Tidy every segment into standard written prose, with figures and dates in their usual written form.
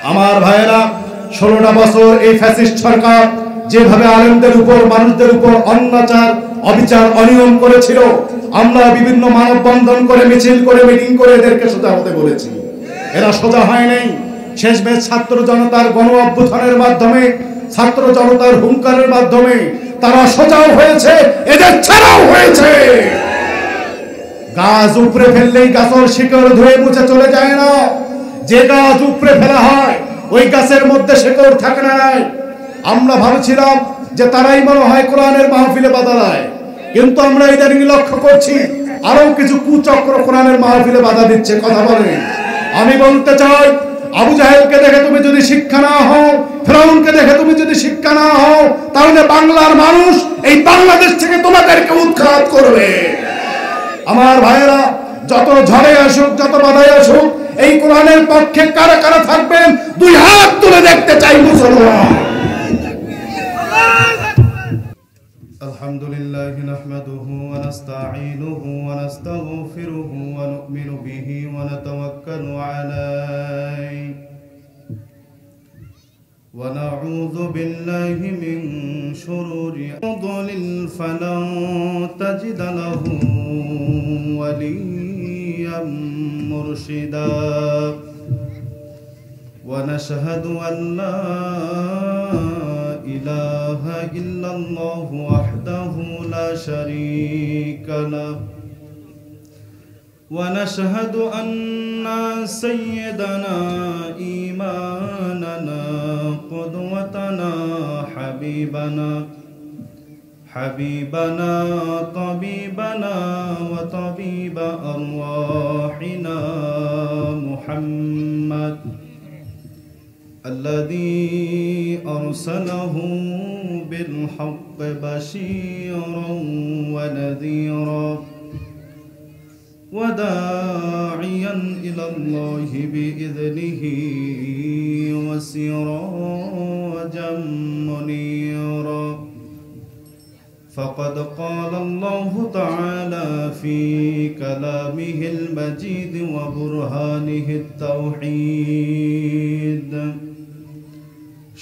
আমার ভাইয়েরা, 16টা বছর এই ফ্যাসিস্ট সরকার যেভাবে আলেমদের উপর, মানুষদের উপর অত্যাচার, অবিচার, অনিয়ম করেছিল, আমরা বিভিন্ন মানববন্ধন করে, মিছিল করে, মিটিং করে এদেরকে সোজা হতে বলেছি। এরা সোজা হয় নাই। শেষমেশ ছাত্র জনতার গণ অভ্যুত্থানের মাধ্যমে, ছাত্র জনতার হুঙ্কারের মাধ্যমে তারা সোজাও হয়েছে, এদের ছাড়াও হয়েছে। গাছ উপড়ে ফেললেই গাছের শিকড় ধুয়ে মুছে চলে যায় না। যে গাছ উপড়ে ফেলা হয় ওই গাছের মধ্যে শিকড় থাকে না। আমরা ভাবছিলাম যে তারাই মনে হয় কোরআনের মাহফিলে বাধা দেয়, কিন্তু আমরা ইদানিং লক্ষ্য করছি আরো কিছু কুচক্র কোরআনের মাহফিলে বাধা দিচ্ছে। কথা বলেন। আমি বলতে চাই, আবু জাহেলকে দেখে তুমি যদি শিক্ষা না হও, ফিরআউনকে দেখে তুমি যদি শিক্ষা না হও, তাহলে বাংলার মানুষ এই বাংলাদেশ থেকে তোমাদেরকে উৎখাত করবে। আমার ভাইয়েরা, যত ঝড়ে আসুক, যত বাধায় আসুক, এই কোরআনের পক্ষে কারা কারা থাকবেন দুই হাত তুলে দেখতে চাই মুসলমান। আলহামদুলিল্লাহি নাহমাদুহু ওয়া নাস্তাঈনুহু ওয়া নাস্তাগফিরুহু ওয়া নু'মিনু বিহি ওয়া নাতাওয়াক্কালু আলাইহি ওয়া নাউযু বিল্লাহি মিন শুরুরি আনফুসিনা ফালান তাজিদা লাহু ওয়ালিয়্যাম মুরশিদা ওয়া নাশহাদু আন লা ইলাহা ইল্লাল্লাহু ওয়াহদাহু লা শারীকা লাহু ওয়া নাশহাদু আন্না সাইয়্যিদানা ঈমানানা কুদওয়াতানা হাবিবানা তাবিবানা ওয়া তাবিবা আরওয়াহিনা মুহাম্মদ الذي أرسله بالحق بشيرا ونذيرا وداعيا إلى الله بإذنه وسراجا منيرا فقد قال الله تعالى في كلامه المجيد وبرهانه التوحيد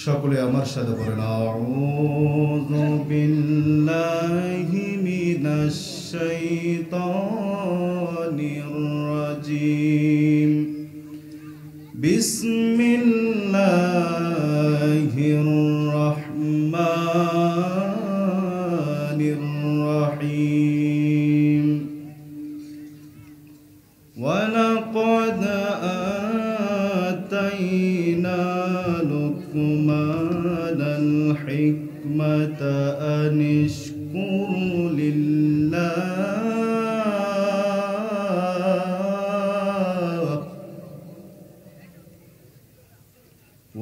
সকলে আমার সাথে বলেন আউযু বিল্লাহি মিনাশ শাইতানির রাজীম বিসমিল্লাহির রাহমানির রাহিম ওয়া লাকাদ আতাইনা لقمان الحكمة أن اشكر لله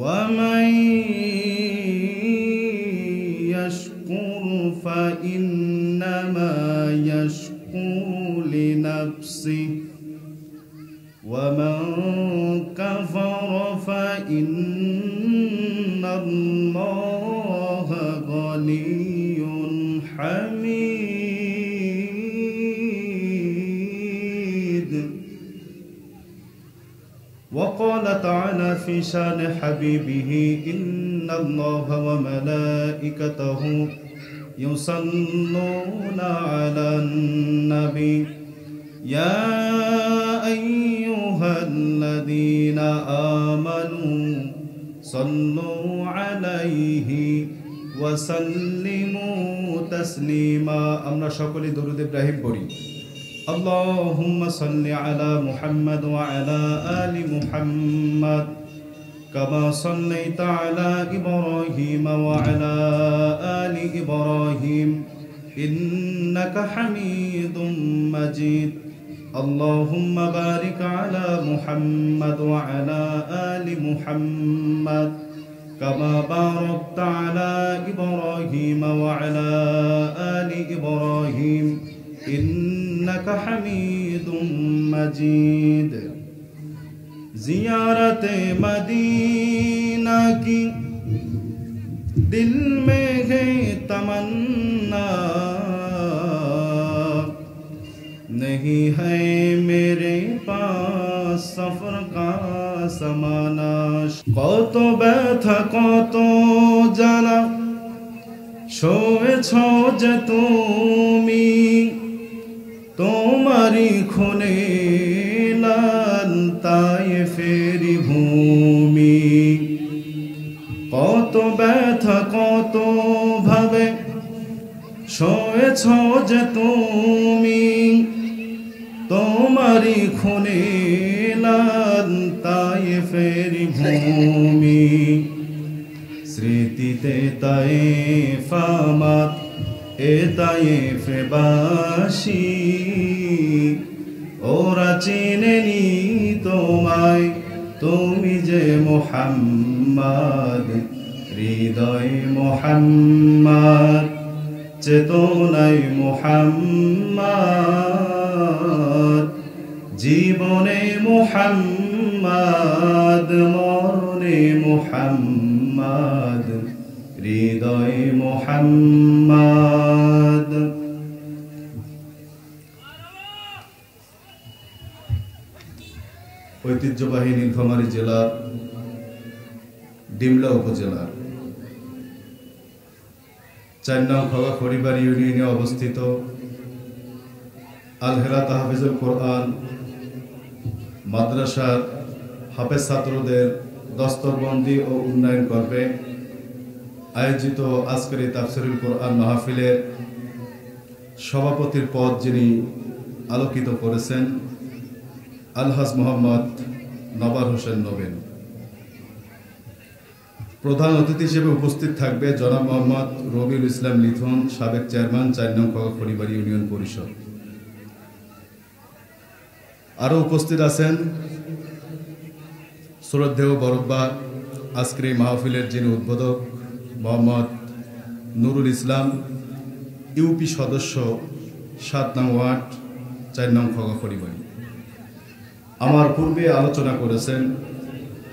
ومن يشكر فإنما يشكر لنفسه ومن كفر فإن الله غني حميد وقال تعالى في شان حبيبه إن الله وملائكته يصلون على النبي يا أيها الذين آمنوا صلوا عليه وسلموا تسليما আমরা সকলে দরুদ ইব্রাহিম পড়ি اللهم صل على محمد وعلى آل محمد كما صليت على إبراهيم وعلى آل إبراهيم إنك حميد مجيد اللهم بارك على محمد وعلى آل محمد كما باركت على إبراهيم وعلى آل إبراهيم إنك حميد مجيد زيارة مدینہ کی دل میں ہے تمنا نہیں ہے میرے پاس سفر کا زمانہ কত ব্যথা কত জ্বালা সয়েছ যে তুমি, তোমারই খুনে লাল তায়েফের ভূমি। কত ব্যথা কত ভাবে সয়েছ যে তুমি, তোমারই খুনে লাল তায়েফের ভূমি। স্মৃতিতে তায়েফ আমার এ তায়েফবাসী, ওরা চেনেনি তোমায়, তুমি যে মুহাম্মদ। হৃদয়ে মুহাম্মদ, চেতনায় মুহাম্মদ, জীবনে মুহাম্মদ, মরণে মুহাম্মদ, হৃদয়ে মুহাম্মদ। ঐতিহ্যবাহী নীলফামারী জেলার ডিমলা উপজেলার ৪ নং খগা খড়িবাড়ি ইউনিয়নে অবস্থিত আল হেরা তাহফিজুল কোরআন মাদ্রাসার হাফেজ ছাত্রদের দস্তরবন্দি ও উন্নয়ন করবে আয়োজিত আজকের এই তাফসিরুল কোরআন মাহফিলের সভাপতির পদ যিনি আলোকিত করেছেন আলহাজ মোহাম্মদ নবার হোসেন নবীন। প্রধান অতিথি হিসেবে উপস্থিত থাকবে জনাব মোহাম্মদ রবিউল ইসলাম লিথন, সাবেক চেয়ারম্যান ৪ নং খগা খড়িবাড়ি ইউনিয়ন পরিষদ। আরও উপস্থিত আছেন শ্রদ্ধেয় বরব্বা আজকের এই মাহফিলের যিনি উদ্বোধক মোহাম্মদ নুরুল ইসলাম, ইউপি সদস্য ৭ নং ওয়ার্ড ৪ নং খগা খড়িবাড়ি। আমার পূর্বে আলোচনা করেছেন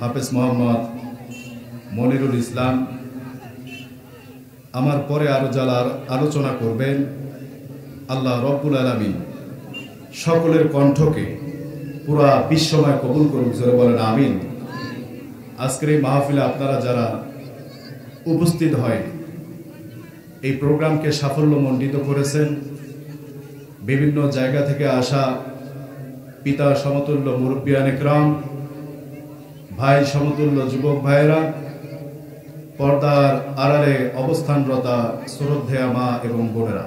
হাফেজ মোহাম্মদ মনিরুল ইসলাম। আমার পরে আরো যারা আলোচনা করবেন, আল্লাহ রব্বুল আলামিন সকলের কণ্ঠকে পুরা বিশ্বময় কবুল করুক, জোরে বলেন আমিন। আজকের এই মাহফিলে আপনারা যারা উপস্থিত হয় এই প্রোগ্রামকে সাফল্যমণ্ডিত করেছেন, বিভিন্ন জায়গা থেকে আসা পিতা সমতুল্য মুরব্বিয়ান ইকরাম, ভাই সমতুল্য যুবক ভাইয়েরা, পর্দার আড়ালে অবস্থানরতা শ্রদ্ধেয়া মা এবং বোনেরা,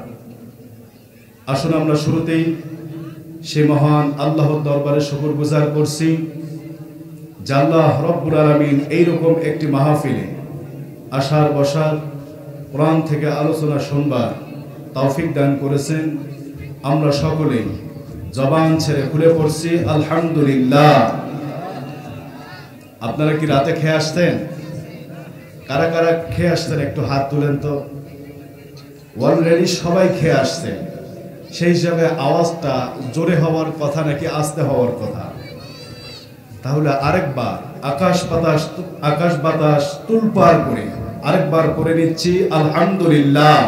আসুন আমরা শুরুতেই সে মহান আল্লাহর দরবারে শুকরগুজার করছি যে আল্লাহ রব্বুল আলামিন এইরকম একটি মাহফিলে আসার বসার, কোরআন থেকে আলোচনা শুনবার তৌফিক দান করেছেন। আমরা সকলেই জবান ছেড়ে খুলে পড়ছি আলহামদুলিল্লাহ। আপনারা কি রাতে খেয়ে আসতেন? কারা কারা খেয়ে আসতেন একটু হাত তুলেন তো। অলরেডি সবাই খেয়ে আসছেন, সেই হিসাবে আওয়াজটা জোরে হওয়ার কথা নাকি আস্তে হওয়ার কথা? তাহলে আরেকবার আকাশ বাতাস তুলপার করে আরেকবার করে নিচ্ছি আলহামদুলিল্লাহ।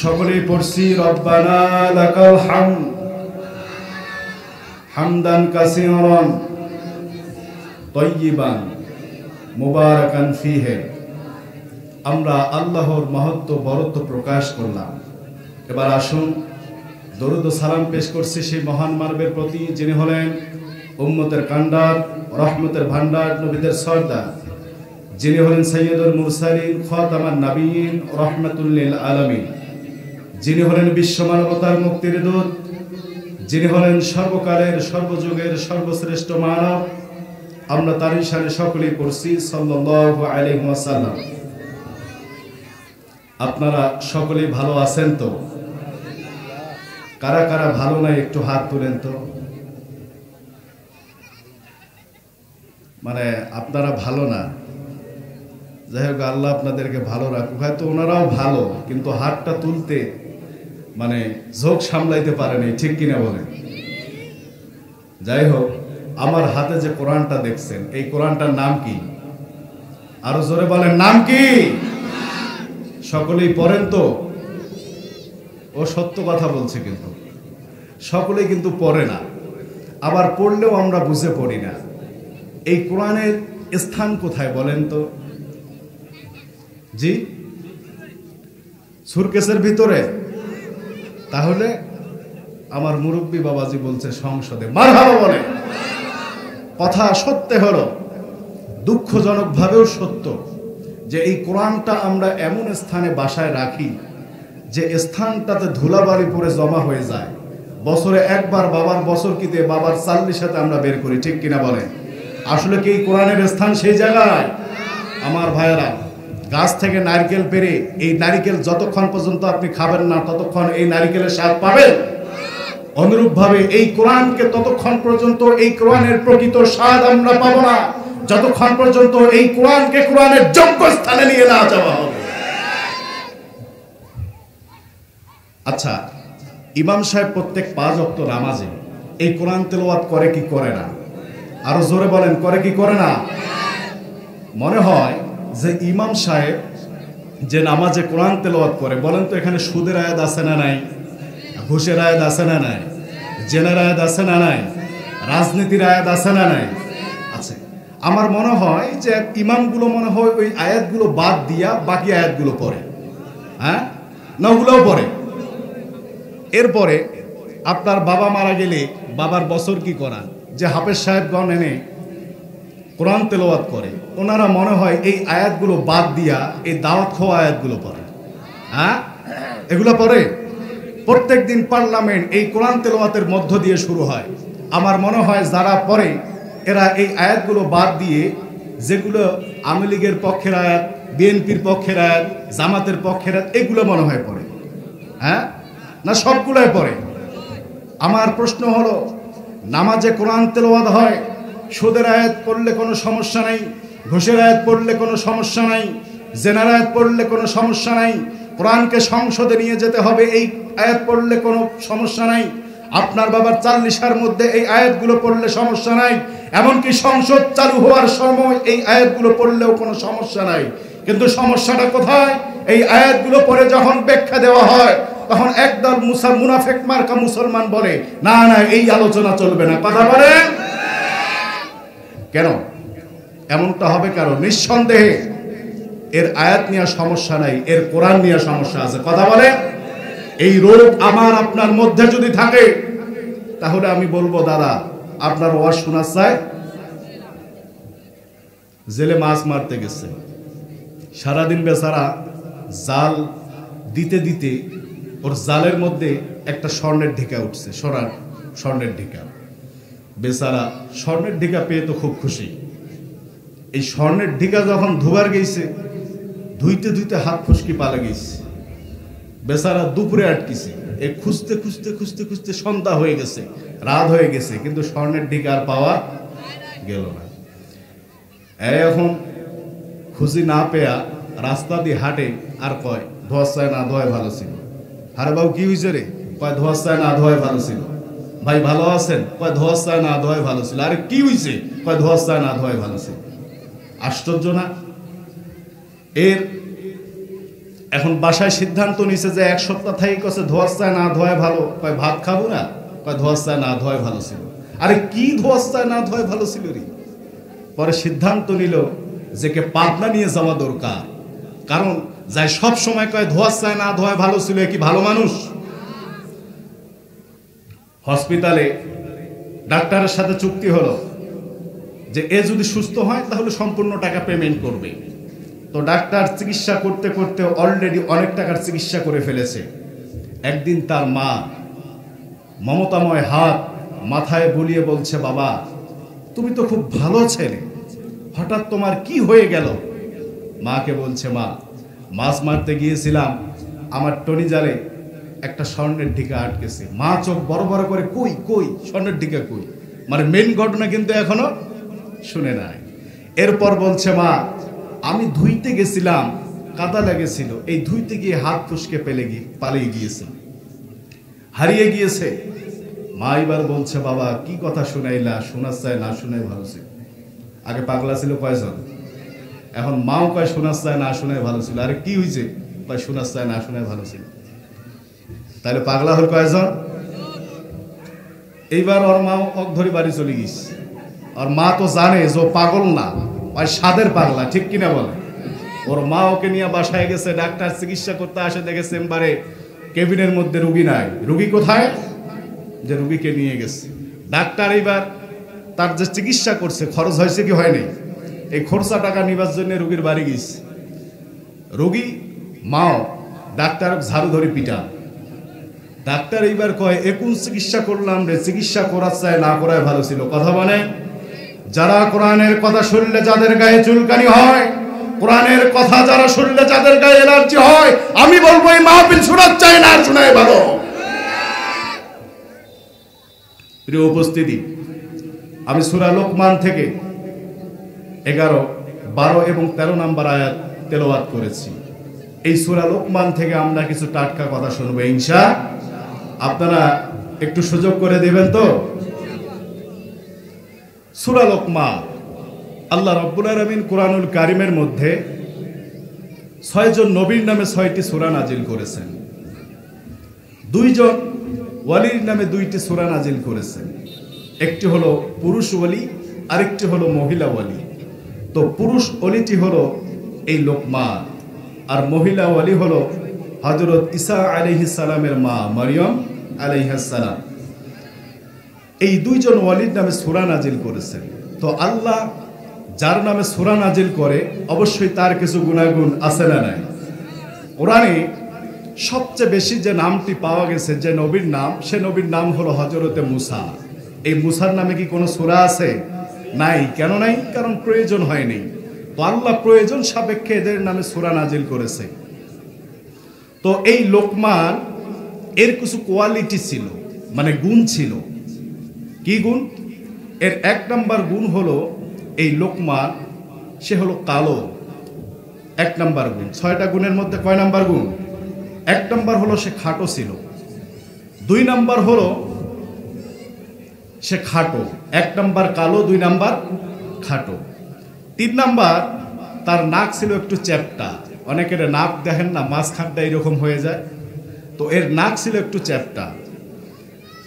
সকলেই পড়ছি রব্বানা লাকাল হামদ হামদান কাসীরান তয়্যিবান মুবারাকান ফীহি। আমরা আল্লাহর মহত্ব বরত্ব প্রকাশ করলাম। এবার আসুন দরুদ ও সালাম পেশ করছি সেই মহান মানবের প্রতি যিনি হলেন উম্মতের কান্ডার, রহমতের ভান্ডার, নবীদের সর্দার, যিনি হলেন সাইয়্যিদুল মুরসালিন, খাতামান নবীন, রাহমাতুল লিল আলামিন, যিনি হলেন বিশ্ব মানবতার মুক্তির দূত, যিনি হলেন সর্বকালের সর্বযুগের সর্বশ্রেষ্ঠ মানব। আমরা তারই শানে সকলেই পড়ছি সাল্লাল্লাহু আলাইহি ওয়াসাল্লাম। আপনারা সকলেই ভালো আছেন তো? কারা কারা ভালো নাই একটু হাত তুলেন তো। মানে আপনারা ভালো না, যাই হোক আল্লাহ আপনাদেরকে ভালো রাখুক। হয়তো ওনারাও ভালো, কিন্তু হাতটা তুলতে মানে ঝোঁক সামলাইতে পারেনি, ঠিক কিনা বলেন? যাই হোক, আমার হাতে যে কোরআনটা দেখছেন, এই কোরআনটার নাম কি? আরো জোরে বলেন, নাম কি? সকলেই পড়েন তো? ও সত্য কথা বলছে, কিন্তু সকলেই কিন্তু পড়ে না, আবার পড়লেও আমরা বুঝে পড়ি না। এই কোরআনের স্থান কোথায় বলেন তো? জি, সুরকেসের ভিতরে? তাহলে আমার মুরব্বী বাবাজি বলছে সংসদে। মারহাবা বলে। কথা সত্য হলো, দুঃখজনক ভাবেও সত্য, যে এই কোরআনটা আমরা এমন স্থানে বাসায় রাখি যে স্থানটাতে ধুলাবালি পরে জমা হয়ে যায়। বছরে একবার বাবার বছর কি দিয়ে বাবার চাল্লির সাথে আমরা বের করি, ঠিক কিনা বলেন? আসলে কি কোরআনের স্থান সেই জায়গায়? আমার ভাইয়েরা, গাছ থেকে নারকেল পেরে এই নারকেল যতক্ষণ পর্যন্ত আপনি খাবেন না ততক্ষণ এই নারকেলের স্বাদ পাবেন। অনুরূপভাবে এই কোরআনকে ততক্ষণ পর্যন্ত এই কোরআনের প্রকৃত স্বাদ আমরা পাবো না যতক্ষণ পর্যন্ত এই কোরআনকে কোরআনের যোগ্য স্থানে নিয়ে না যাওয়া হবে। আচ্ছা, ইমাম সাহেব প্রত্যেক 5 ওয়াক্ত নামাজে এই কোরআন তেলাওয়াত করে কি করে না? আরো জোরে বলেন, করে কি করে না? মনে হয় যে ইমাম সাহেব যে নামাজে কোরআন তেলাওয়াত করে, বলেন তো এখানে সুদের আয়াত আছে না নাই? ঘুষের আয়াত আছে না নাই? জেনার আয়াত আছে না নাই? রাজনীতির আয়াত আছে না নাই? আছে। আমার মনে হয় যে ইমামগুলো মনে হয় ওই আয়াতগুলো বাদ দিয়া বাকি আয়াতগুলো পড়ে। হ্যাঁ না, ওগুলোও পড়ে। এরপরে আপনার বাবা মারা গেলে বাবার বছর কি করান, যে হাফেজ সাহেবগণ এনে কোরআন তেলাওয়াত করে, ওনারা মনে হয় এই আয়াতগুলো বাদ দিয়া এই দাওয়াত খাওয়া আয়াতগুলো পড়ে। হ্যাঁ, এগুলো পড়ে। প্রত্যেক দিন পার্লামেন্ট এই কোরআন তেলাওয়াতের মধ্য দিয়ে শুরু হয়। আমার মনে হয় যারা পড়ে এরা এই আয়াতগুলো বাদ দিয়ে, যেগুলো আওয়ামী লীগের পক্ষের আয়াত, বিএনপির পক্ষের আয়াত, জামাতের পক্ষের আয়াত, এগুলো মনে হয় পড়ে। হ্যাঁ না, সবগুলোই পড়ে। আমার প্রশ্ন হলো, নামাজে কোরআন তেলাওয়াত হয়, সুদের আয়াত পড়লে কোনো সমস্যা নাই, ঘুষের আয়াত পড়লে কোনো সমস্যা নাই, জেনার আয়াত পড়লে কোনো সমস্যা নাই, কোরআনকে সংসদে নিয়ে যেতে হবে এই আয়াত পড়লে কোনো সমস্যা নাই, আপনার বাবার 40 মধ্যে এই আয়াতগুলো পড়লে সমস্যা নাই, এমনকি সংসদ চালু হওয়ার সময় এই আয়াতগুলো পড়লেও কোনো সমস্যা নাই। কিন্তু সমস্যাটা কোথায়? এই আয়াতগুলো পড়ে যখন ব্যাখ্যা দেওয়া হয় তখন একদল মুনাফিক মার্কা মুসলমান বলে, না না, এই আলোচনা চলবে না। কথা বলেন কেন? এমনটা হবে কারণ নিঃসন্দেহে এর আয়াত নিয়ে সমস্যা নাই, এর কোরআন নিয়ে সমস্যা আছে। কথা বলে, এই রোগ আমার আপনার মধ্যে যদি থাকে তাহলে আমি বলবো, দাদা আপনার ওয়াজ শোনা চাই। জেলে মাছ মারতে গেছে, সারাদিন বেচারা জাল দিতে দিতে ওর জালের মধ্যে একটা স্বর্ণের ঢিকা উঠছে, স্বর্ণের ঢিকা। বেচারা স্বর্ণের ঢিকা পেয়ে তো খুব খুশি। এই স্বর্ণের ঢিকা যখন ধোবার গেছে, ধুইতে ধুইতে হাত ফুসকি পালে গেছে। বেচারা দুপুরে আটকিছে, এই খুঁজতে খুঁজতে খুঁজতে খুঁজতে সন্ধ্যা হয়ে গেছে, রাত হয়ে গেছে, কিন্তু স্বর্ণের ঢিকা আর পাওয়া গেল না। এখন খুঁজি না পেয়া রাস্তা দিয়ে হাঁটে আর কয়, ধোয়াশায় না ধোয়ায় ভালো ছিল। আরে বাবু কি হয়েছে রে? কয় ধোয়াশায় না ধোয়ায় ভালো ছিল। ভাই ভালো আছেন? কয় ধোয়াশায় না ধোয়ায় ভালো ছিল। আরে কি হয়েছে? কয় ধোয়াশায় না ধোয়ায় ভালো ছিল। আশ্চর্য না? এখন বাসায় সিদ্ধান্ত নিছে যে 1 সপ্তাহ থেকে কছে ধোয়াশায় না ধোয়ায় ভালো। কয় ভাত খাবো না? কয় ধোয়াশায় না ধোয়ায় ভালো ছিল। আরে কি ধোয়াশায় না ধোয়ায় ভালো ছিল রে? পরে সিদ্ধান্ত নিল যে কে পাবনা নিয়ে যাওয়া দরকার, কারণ যাই সব সময় কয় ধোয়াশায় না ধোয়ায় ভালো ছিল, কি ভালো মানুষ? হসপিটালে ডাক্তারের সাথে চুক্তি হলো যে এ যদি সুস্থ হয় তাহলে সম্পূর্ণ টাকা পেমেন্ট করবে। তো ডাক্তার চিকিৎসা করতে করতে অলরেডি অনেক টাকার চিকিৎসা করে ফেলেছে। একদিন তার মা মমতাময় হাত মাথায় বুলিয়ে বলছে, বাবা তুমি তো খুব ভালো ছেলে, হঠাৎ তোমার কি হয়ে গেল? মাকে বলছে, মা মাছ মারতে গিয়েছিলাম, আমার টনি জালে একটা স্বর্ণের ঢিকা আটকেছে। মা চোখ বড় বড় করে, কই কই স্বর্ণের ঢিকা কই? মানে মেন ঘটনা কিন্তু এখনো শুনে নাই। এরপর বলছে, মা আমি ধুইতে গেছিলাম, কাদা লেগেছিল, এই ধুইতে গিয়ে হাত ফুসকে পালিয়ে গিয়েছে, হারিয়ে গিয়েছে। মা এবার বলছে, বাবা কি কথা শুনাইলা, শোনা চায় না শুনাই ভালো ছিল। আগে পাগলা ছিল কয়জন, এখন মাও কয় শোনা চায় না শুনাই ভালো ছিল। আরে কি হয়েছে? কয় শোনা চায় না শুনাই ভালো ছিল। তাহলে পাগলা হল কয়জন? এইবার ওর মাও ধরে বাড়ি চলে গেছে। আর মা তো জানে যে পাগল না, আর স্বাদের পাগলা, ঠিক কিনা বলে? ওর মা ওকে নিয়ে বাসায় গেছে, ডাক্তার চিকিৎসা করতে আসে, দেখে চেম্বারে কেবিনের মধ্যে রুগী নাই। রুগী কোথায়? যে রুগীকে নিয়ে গেছে ডাক্তার। এইবার তার যে চিকিৎসা করছে খরচ হয়েছে কি হয়নি, এই খরচা টাকা নিবার জন্য রুগীর বাড়ি গেছে। রুগী মাও ডাক্তার ঝাড়ু ধরে পিটা। ডাক্তার এইবার কয় কোন চিকিৎসা করলাম রে, চিকিৎসা করার চাই না করাই ভালো ছিল। কথা বলে যারা কোরআনের কথা শুনলে যাদের গায়ে চুলকানি হয়, কোরআনের কথা যারা শুনলে যাদের গায়ে এলার্জি হয়, আমি বলবো এই মাহফিল শোনার চাই না, শোনায় ভালো। প্রিয় উপস্থিতি, আমি সূরা লোকমান থেকে 11, 12 এবং 13 নম্বর আয়াত তেলাওয়াত করেছি। এই সূরা লোকমান থেকে আমরা কিছু টাটকা কথা শুনবো ইনশাআল্লাহ। আপনারা একটু সুযোগ করে দিবেন তো? সূরা লোকমান, আল্লাহ রাব্বুল আলামিন কুরআনুল কারীমের মধ্যে 6 জন নবীর নামে 6টি সূরা নাজিল করেছেন। 2 জন ওয়ালির নামে 2টি সূরা নাজিল করেছেন। একটি হলো পুরুষ ওয়ালি, আরেকটি হলো মহিলা ওয়ালি। তো পুরুষ ওয়ালিটি হলো এই লোকমান, আর মহিলা ওয়ালি হলো হযরত ঈসা আলাইহিস সালামের মা মারইয়াম আলাইহিস সালাম। এই 2 জন ওয়ালির নামে সূরা নাজিল করেছেন। তো আল্লাহ যার নামে সূরা নাজিল করে অবশ্যই তার কিছু গুণাগুণ আছে না নাই? কোরআনে সবচেয়ে বেশি যে নামটি পাওয়া গেছে, যে নবীর নাম, সে নবীর নাম হলো হযরতে মুসা। এই মুসার নামে কি কোনো সূরা আছে? নাই। কেন নাই? কারণ প্রয়োজন হয়নি। তো আল্লাহ প্রয়োজন সাপেক্ষে এদের নামে সূরা নাজিল করেছে। তো এই লোকমান এর কিছু কোয়ালিটি ছিল, মানে গুণ ছিল। কি গুণ? এর 1 নম্বর গুণ হলো এই লোকমান সে হলো কালো। 1 নম্বর গুণ। 6টা গুণের মধ্যে কয় নম্বর গুণ? 1 নম্বর হলো সে খাটো ছিল। 2 নম্বর হলো সে খাটো। 1 নম্বর কালো, 2 নম্বর খাটো। 3 নম্বর তার নাক ছিল একটু চ্যাপ্টা। অনেকের নাক দেখেন না মাঝখানটা এরকম হয়ে যায়, তো এর নাক ছিল একটু চ্যাপ্টা।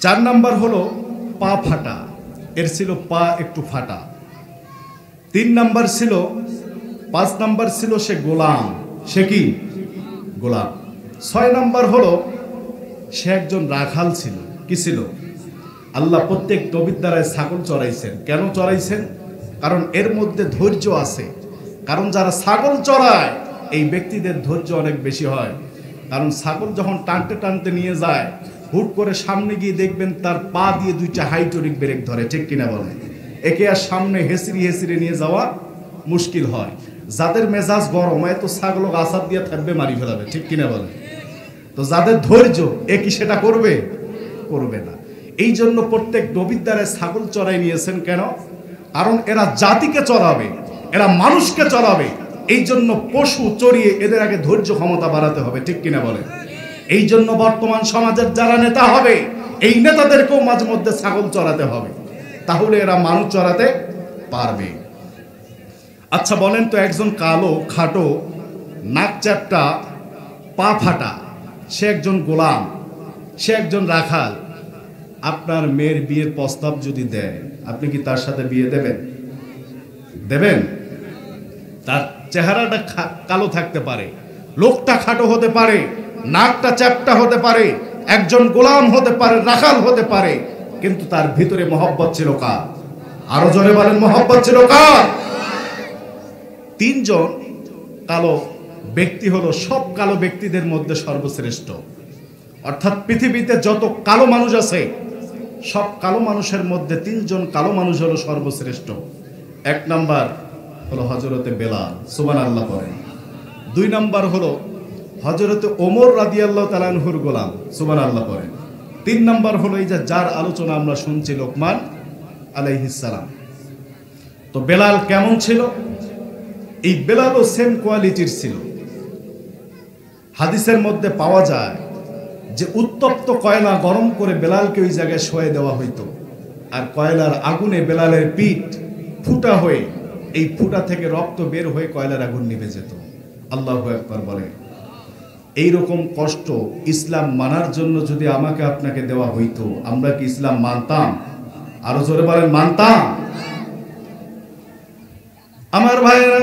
4 নম্বর হলো পা ফাটা, এর ছিল পা একটু ফাটা। 3 নম্বর ছিল, 5 নম্বর ছিল সে গোলাম। সে কি? গোলাম। 6 নম্বর হলো সে একজন রাখাল ছিল। কি ছিল? আল্লাহ প্রত্যেক নবীর দ্বারায় ছাগল চড়াইছেন। কেন চড়াইছেন? কারণ এর মধ্যে ধৈর্য আছে। কারণ যারা ছাগল চড়ায় এই ব্যক্তিদের ধৈর্য অনেক বেশি হয়। কারণ ছাগল যখন টানতে টানতে নিয়ে যায়, হুট করে সামনে গিয়ে দেখবেন তার পা দিয়ে 2টা হাইড্রোলিক ব্রেক ধরে, ঠিক কিনা বলে? একে আর সামনে হেসিরি হেসিরে নিয়ে যাওয়া মুশকিল হয়। যাদের মেজাজ গরম হয় তো ছাগল আসাদ দিয়ে থাকবে, মারি ফেলাবে, ঠিক কিনা বলে? তো যাদের ধৈর্য, এ কি সেটা করবে? করবে না। এই জন্য প্রত্যেক নবীর দ্বারায় ছাগল চড়াই নিয়েছেন। কেন? কারণ এরা জাতিকে চড়াবে, এরা মানুষকে চড়াবে। এই জন্য পশু চড়িয়ে এদের আগে ধৈর্য ক্ষমতা বাড়াতে হবে, ঠিক কিনা বলে? এই জন্য বর্তমান সমাজের যারা নেতা হবে, এই নেতাদেরকেও মাঝে মধ্যে ছাগল চড়াতে হবে, তাহলে এরা মানুষ চড়াতে পারবে। আচ্ছা বলেন তো, একজন কালো, খাটো, নাক চ্যাপ্টা, পা ফাটা, সে একজন গোলাম, সে একজন রাখাল। আপনার মেয়ের বিয়ের প্রস্তাব যদি দেয়, আপনি কি তার সাথে বিয়ে দেবেন? দেবেন? তার চেহারাটা কালো থাকতে পারে, লোকটা খাটো হতে পারে, নাকটা চ্যাপ্টা হতে পারে, একজন গোলাম হতে পারে, রাখাল হতে পারে, কিন্তু তার ভিতরে মহব্বত ছিল কার? আরো জোরে বলেন, মহব্বত ছিল কার? 3 জন কালো ব্যক্তি হলো সব কালো ব্যক্তিদের মধ্যে সর্বশ্রেষ্ঠ। অর্থাৎ পৃথিবীতে যত কালো মানুষ আছে, সব কালো মানুষের মধ্যে 3 জন কালো মানুষ হলো সর্বশ্রেষ্ঠ। 1 নম্বর হলো হযরতে বেলাল, সুবহানাল্লাহ পড়েন। 2 নম্বর হলো হযরতে ওমর রাদিয়াল্লাহু তাআলা আনহুর গোলাম, সুবহানাল্লাহ পড়েন। 3 নম্বর হলো এই যে যার আলোচনা আমরা শুনছি, লোকমান আলাইহিস সালাম। তো বেলাল কেমন ছিল? এই বেলালও সেম কোয়ালিটির ছিল। হাদিসের মধ্যে পাওয়া যায় যে উত্তপ্ত কয়লা গরম করে বেলালকে ওই জায়গায় শোয়ে দেওয়া হইতো, আর কয়লার আগুনে বেলালের পিঠ ফুটা হয়ে, এই ফুটা থেকে রক্ত বের হয়ে কয়লার আগুন নিভে যেত। আল্লাহু আকবার বলে। এইরকম কষ্ট ইসলাম মানার জন্য যদি আমাকে আপনাকে দেওয়া হইতো, আমরা কি ইসলাম মানতাম? আরো জোরে বলেন, মানতাম? আমার ভাইয়েরা,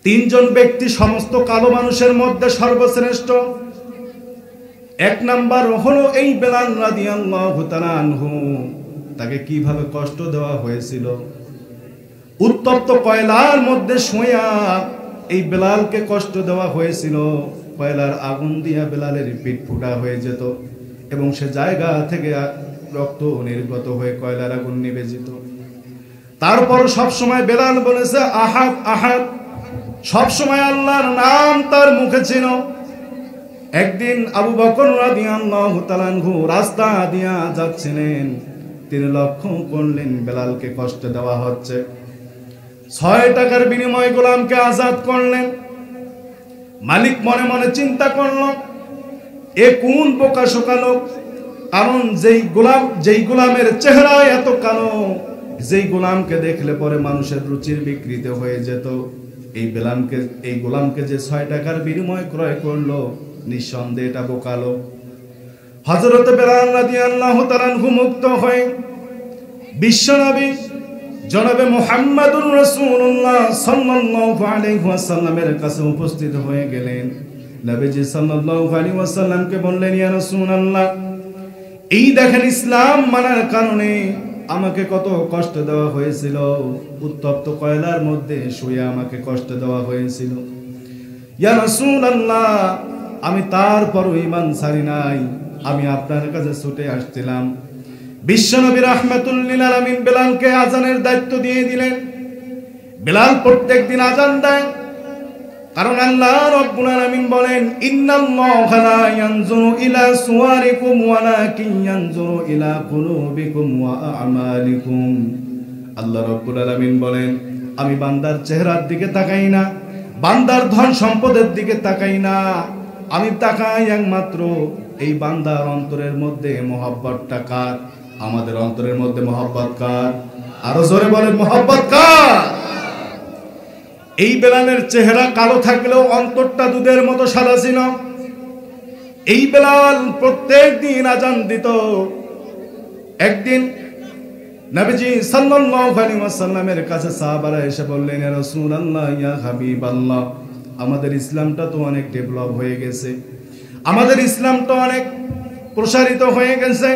তিনজন ব্যক্তি সমস্ত কালো মানুষের মধ্যে সর্বশ্রেষ্ঠ। এক নাম্বার হলো এই বেলাল রাদিয়াল্লাহু তাআলা আনহু। তাকে কিভাবে কষ্ট দেওয়া হয়েছিল। উত্তপ্ত কয়লার মধ্যে শুয়া এই বেলালকে কষ্ট দেওয়া হয়েছিল। কয়লার আগুন দিয়া বেলালের পিঠ ফুটা হয়ে যেত এবং সে জায়গা থেকে রক্ত নির্গত হয়ে কয়লার আগুন নিভে যেত। তারপর সব সময় বেলাল বলেছে আহাদ আহাদ, সব সময় আল্লাহর নাম তার মুখে ছিল। একদিন আবু বকর রাদিয়াল্লাহু তাআলা আনহু রাস্তা দিয়া যাচ্ছিলেন, তিনি লক্ষ্য করলেন বেলালকে কষ্ট দেওয়া হচ্ছে। 6 টাকার বিনিময়ে গোলামকে আজাদ করলেন। মালিক মনে মনে চিন্তা করল, এ কোন বোকা শোকা লোক। কারণ যেই গোলামের চেহারা এত কালো, যেই গোলামকে দেখলে পরে মানুষের রুচির বিকৃতি হয়ে যেত, এই গোলামকে যে 6 টাকার বিনিময়ে ক্রয় করলো, নিঃসন্দেহে এটা বোকা লোক। হযরত বেলাল রাদিয়াল্লাহু তাআলা আনহু মুক্ত হয়ে বিশ্বনবী জনাবে মুহাম্মদুর রাসূলুল্লাহ সাল্লাল্লাহু আলাইহি ওয়াসাল্লামের কাছে উপস্থিত হয়ে গেলেন। নবীজি সাল্লাল্লাহু আলাইহি ওয়াসাল্লামকে বললেন, ইয়া রাসূলুল্লাহ, এই দেখেন ইসলাম মানার কারণে আমাকে কত কষ্ট দেওয়া হয়েছিল। উত্তপ্ত কয়লার মধ্যে শুয়ে আমাকে কষ্ট দেওয়া হয়েছিল। ইয়া রাসূলুল্লাহ, আমি তারপরও ঈমান ছাড়ি নাই, আমি আপনার কাছে ছুটে আসছিলাম। বিশ্বনবী রাহমাতুল লিল আলামিন বেলালকে আজানের দায়িত্ব দিয়ে দিলেন। বেলাল প্রত্যেকদিন আজান দেয়, কারণ আল্লাহ রাব্বুল আলামিন বলেন, ইন্নাল্লাহা লা ইয়ানজুরু ইলা সুওয়ারিকুম ওয়ালাকিন ইয়ানজুরু ইলা কুলুবিকুম ওয়া আমালিকুম। আল্লাহ রাব্বুল আলামিন বলেন, আমি বান্দার চেহারার দিকে তাকাই না, বান্দার ধন সম্পদের দিকে তাকাই না, আমি তাকাই একমাত্র এই বান্দার অন্তরের মধ্যে মহব্বতটা কার। আমাদের অন্তরের মধ্যে মহব্বত কার? আরো জোরে বলেন, মহব্বত কার? এই বেলালের চেহারা কালো থাকলেও অন্তরটা দুধের মতো সাদা ছিল। এই বেলাল প্রত্যেক দিন আজান দিত। একদিন নবীজি সাল্লাল্লাহু আলাইহি ওয়াসাল্লামের কাছে সাহাবারা এসে বললেন, ইয়া রাসূলুল্লাহ, ইয়া হাবিবাল্লাহ, আমাদের ইসলামটা তো অনেক ডেভেলপ হয়ে গেছে, আমাদের ইসলাম তো অনেক প্রসারিত হয়ে গেছে,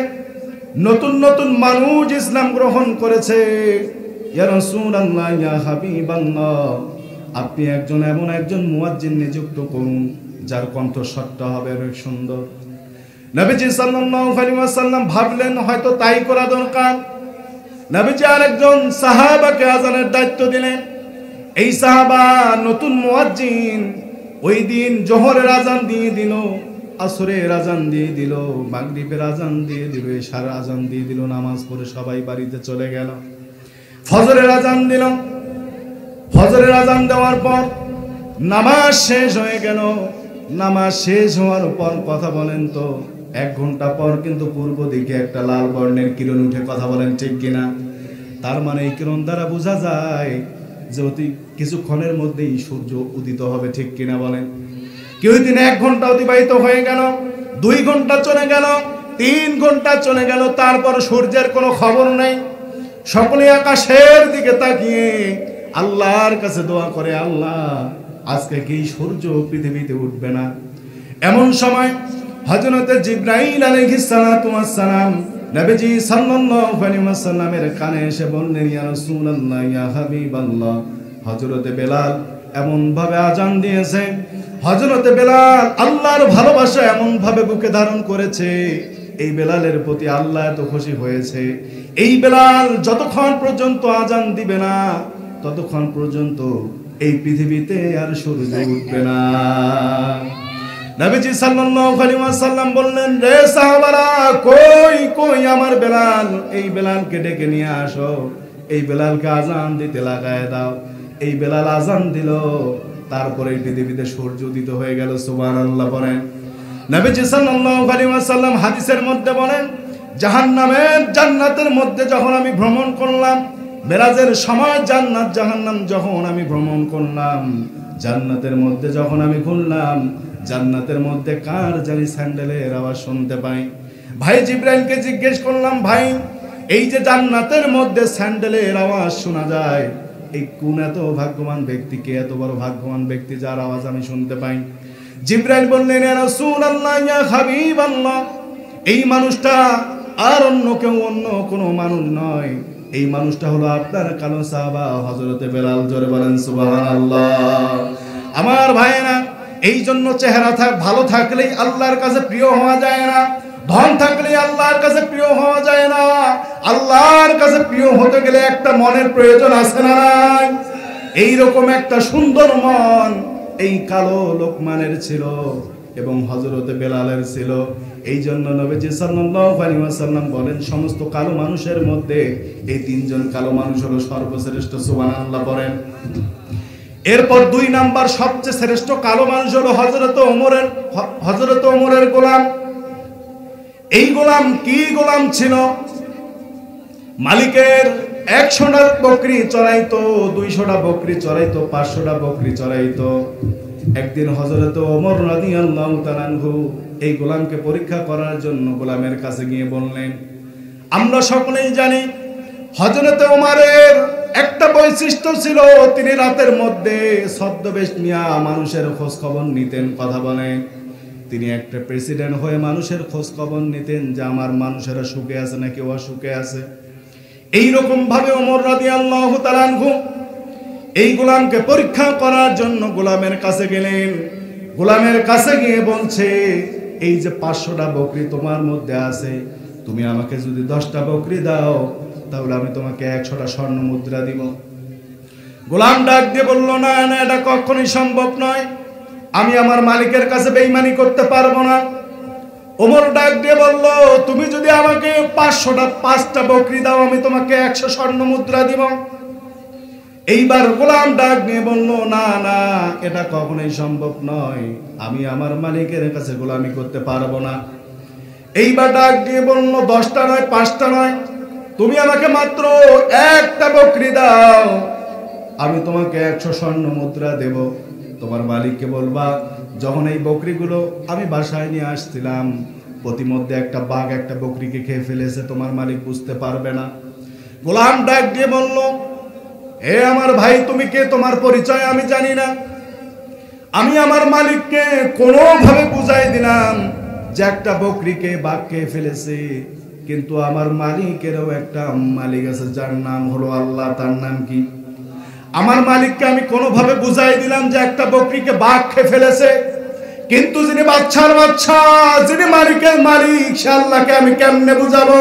নতুন নতুন মানুষ ইসলাম গ্রহণ করেছে। ইয়া রাসূলুল্লাহ, ইয়া হাবিবাল্লাহ, আপনি এমন একজন মুয়াজ্জিন নিযুক্ত করুন যার কণ্ঠস্বরটা হবে অনেক সুন্দর। নবীজি সাল্লাল্লাহু আলাইহি ওয়াসাল্লাম ভাবলেন হয়তো তাই করা দরকার। নবীজি আরেকজন সাহাবাকে আজানের দায়িত্ব দিলেন। এই সাহাবা নতুন মুয়াজ্জিন, ওই দিন জোহরের আজান দিয়ে দিল, আসরের আজান দিয়ে দিল, মাগরিবের আজান দিয়ে দিল, ইশার আজান দিয়ে দিল, নামাজ পড়ে সবাই বাড়িতে চলে গেল। ফজরের আজান দিল। ফজরের আজান দেওয়ার পর নামাজ শেষ হয়ে গেল। নামাজ শেষ হওয়ার পর কথা বলেন তো 1 ঘন্টা পর কিন্তু পূর্ব দিকে একটা লাল বর্ণের কিরণ উঠে, কথা বলেন ঠিক কিনা? তার মানে এই কিরণ দ্বারা বোঝা যায় যে অতি কিছুক্ষণের মধ্যেই সূর্য উদিত হবে, ঠিক কিনা বলেন? কেউ দিন 1 ঘন্টা অতিবাহিত হয়ে গেল, 2 ঘন্টা চলে গেল, 3 ঘন্টা চলে গেল, তারপর সূর্যের কোনো খবর নেই। সকলে আকাশের দিকে তাকিয়ে আল্লাহর কাছে দোয়া করে, আল্লাহ আজকে কি সূর্য পৃথিবীতে উঠবে না? এমন সময় হযরত জিবরাইল আলাইহিস সালাতু ওয়াস সালাম নবীজি সাল্লাল্লাহু আলাইহি ওয়াসাল্লামের কানে এসে বললেন, ইয়া রাসূলুল্লাহ, ইয়া হাবিবাল্লাহ, হযরত বেলাল এমন ভাবে আজান দিয়েছে, হযরত বেলাল আল্লাহর ভালোবাসা এমন ভাবে বুকে ধারণ করেছে, এই বেলালের প্রতি আল্লাহ এত খুশি হয়েছে, এই বেলাল যতক্ষণ পর্যন্ত আজান দিবে না ততক্ষণ পর্যন্ত এই পৃথিবীতে আর সূর্য উঠবে না। নবীজি সাল্লাল্লাহু আলাইহি ওয়াসাল্লাম বললেন, রে সাহাবারা, কই কই আমার বেলাল, এই বেলালকে ডেকে নিয়ে আসো, এই বেলালকে আজান দিতে লাগায় দাও। এই বেলাল আজান দিল, তারপরে পৃথিবীতে সূর্য উদিত হয়ে গেল। সুবহানাল্লাহ বলেন। নবীজি সাল্লাল্লাহু আলাইহি ওয়াসাল্লাম হাদিসের মধ্যে বলেন, জাহান্নামের জান্নাতের মধ্যে যখন আমি ভ্রমণ করলাম, মেরাজের সময় জান্নাত জাহান্নাম যখন আমি ভ্রমণ করলাম, জান্নাতের মধ্যে যখন আমি ঘুরলাম, জান্নাতের মধ্যে কার জানি স্যান্ডেলের আওয়াজ শুনতে পাই। ভাই জিবরাইলকে জিজ্ঞেস করলাম, ভাই এই যে জান্নাতের মধ্যে স্যান্ডেলের আওয়াজ শোনা যায়, এই কোন এত ভাগ্যবান ব্যক্তি, কে এত বড় ভাগ্যবান ব্যক্তি যার আওয়াজ আমি শুনতে পাই। জিবরাইল বললেন, ইয়া রাসূলুল্লাহ, ইয়া হাবিবাল্লাহ, এই মানুষটা আর অন্য কেউ, অন্য কোনো মানুষ নয়, এই মানুষটা হলো আপনার কালো সাহাবা হযরতে বেলাল। জোরে বলেন সুবহানাল্লাহ। আমার ভাইরা, এই জন্য চেহারা ভালো থাকলেই আল্লাহর কাছে প্রিয় হওয়া যায় না, ধন থাকলেই আল্লাহর কাছে প্রিয় হওয়া যায় না। আল্লাহর কাছে প্রিয় হতে গেলে একটা মনের প্রয়োজন আছে না নাই? এইরকম একটা সুন্দর মন এই কালো লোকমানের ছিল এবং হযরতে বেলালের ছিল। এই জন্য নবীজি সাল্লাল্লাহু আলাইহি ওয়াসাল্লাম বলেন, সমস্ত কালো মানুষের মধ্যে এই তিনজন কালো মানুষ হলো সর্বশ্রেষ্ঠ। সুবহানাল্লাহ বলেন। এরপর 2 নাম্বার সবচেয়ে শ্রেষ্ঠ কালো মানুষ হলো হযরতে ওমরের গোলাম। এই গোলাম কি গোলাম ছিল? মালিকের 100টা বকরি চড়াইতো, 200টা বকরি চড়াইতো, 500টা বকরি চড়াইতো। একদিন হযরত ওমর রাদিয়াল্লাহু তাআলা আনহু এই গোলামকে পরীক্ষা করার জন্য গোলামের কাছে গিয়ে বললেন, আমরা সকলেই জানি হযরত ওমরের একটা বৈশিষ্ট্য ছিল, তিনি রাতের মধ্যে ছদ্মবেশ নিয়ে মানুষের খোঁজ খবর নিতেন। কথা বলেন, তিনি একটা প্রেসিডেন্ট হয়ে মানুষের খোঁজ খবর নিতেন যে আমার মানুষেরা সুখে আছে নাকি অসুখে আছে। এইরকম ভাবে ওমর রাদিয়াল্লাহু তাআলা আনহু এই গোলামকে পরীক্ষা করার জন্য গোলামের কাছে গেলেন। গোলামের কাছে গিয়ে বলছে, এই যে 500টা বকরি তোমার মধ্যে আছে, তুমি আমাকে যদি 10টা বকরি দাও তাহলে আমি তোমাকে 100টা স্বর্ণ মুদ্রা দিব। গোলাম ডাক দিয়ে বলল, না না, এটা কখনোই সম্ভব নয়, আমি আমার মালিকের কাছে বেঈমানি করতে পারবো না। ওমর ডাক দিয়ে বলল, তুমি যদি আমাকে 5টা বকরি দাও আমি তোমাকে 100 স্বর্ণ মুদ্রা দিব। এইবার গোলাম ডাক দিয়ে বলল, না না, এটা কখনোই সম্ভব নয়, আমি আমার মালিকের কাছে গোলামি করতে পারবো না। এইবার ডাক দিয়ে বলল, 10টা নয়, 5টা নয়, তুমি আমাকে মাত্র 1টা বকরি দাও, আমি তোমাকে 100 স্বর্ণ মুদ্রা দেব। তোমার মালিককে বলবা, যখন এই বকরিগুলো আমি বাসায় নিয়ে আসছিলাম, প্রতিমধ্যে একটা বাঘ একটা বকরিকে খেয়ে ফেলেছে, তোমার মালিক বুঝতে পারবে না। গোলাম ডাক দিয়ে বলল, হে আমার ভাই, তুমি কে, তোমার পরিচয় আমি জানি না। আমি আমার মালিককে কোনোভাবে বুঝাই দিলাম যে একটা বকরিকে বাঘ খেয়ে ফেলেছে, কিন্তু আমার মালিকেরও একটা মালিক আছে যার নাম হলো আল্লাহ। তার নাম কি? আমার মালিককে আমি কোনোভাবে বুঝাই দিলাম যে একটা বকরিকে বাঘ খেয়ে ফেলেছে, কিন্তু যিনি বাচ্চার বাচ্চা, যিনি মালিকের মালিক, সে আল্লাহকে আমি কেমনে বুঝাবো?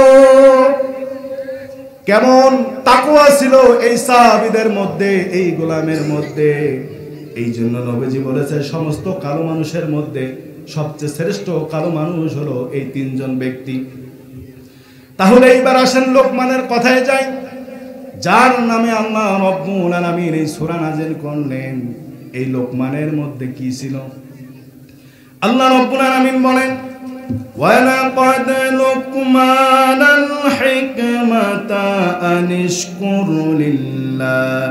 কেমন তাকওয়া ছিল এই সাহাবীদের মধ্যে, এই গোলামের মধ্যে। এই জন্য নবীজি বলেছে, সমস্ত কালো মানুষের মধ্যে সবচেয়ে শ্রেষ্ঠ কালো মানুষ হলো এই 3 জন ব্যক্তি। তাহলে এইবার আসেন লোকমানের কথায় যাই, যার নামে আল্লাহ রাব্বুল আলামিন এই সূরা নাযিল করলেন। এই লোকমানের মধ্যে কি ছিল? আল্লাহ রাব্বুল আলামিন বলেন, وَلَقَدْ لُقْمَانَ الْحِكْمَةَ أَنِ اشْكُرْ لِلَّهِ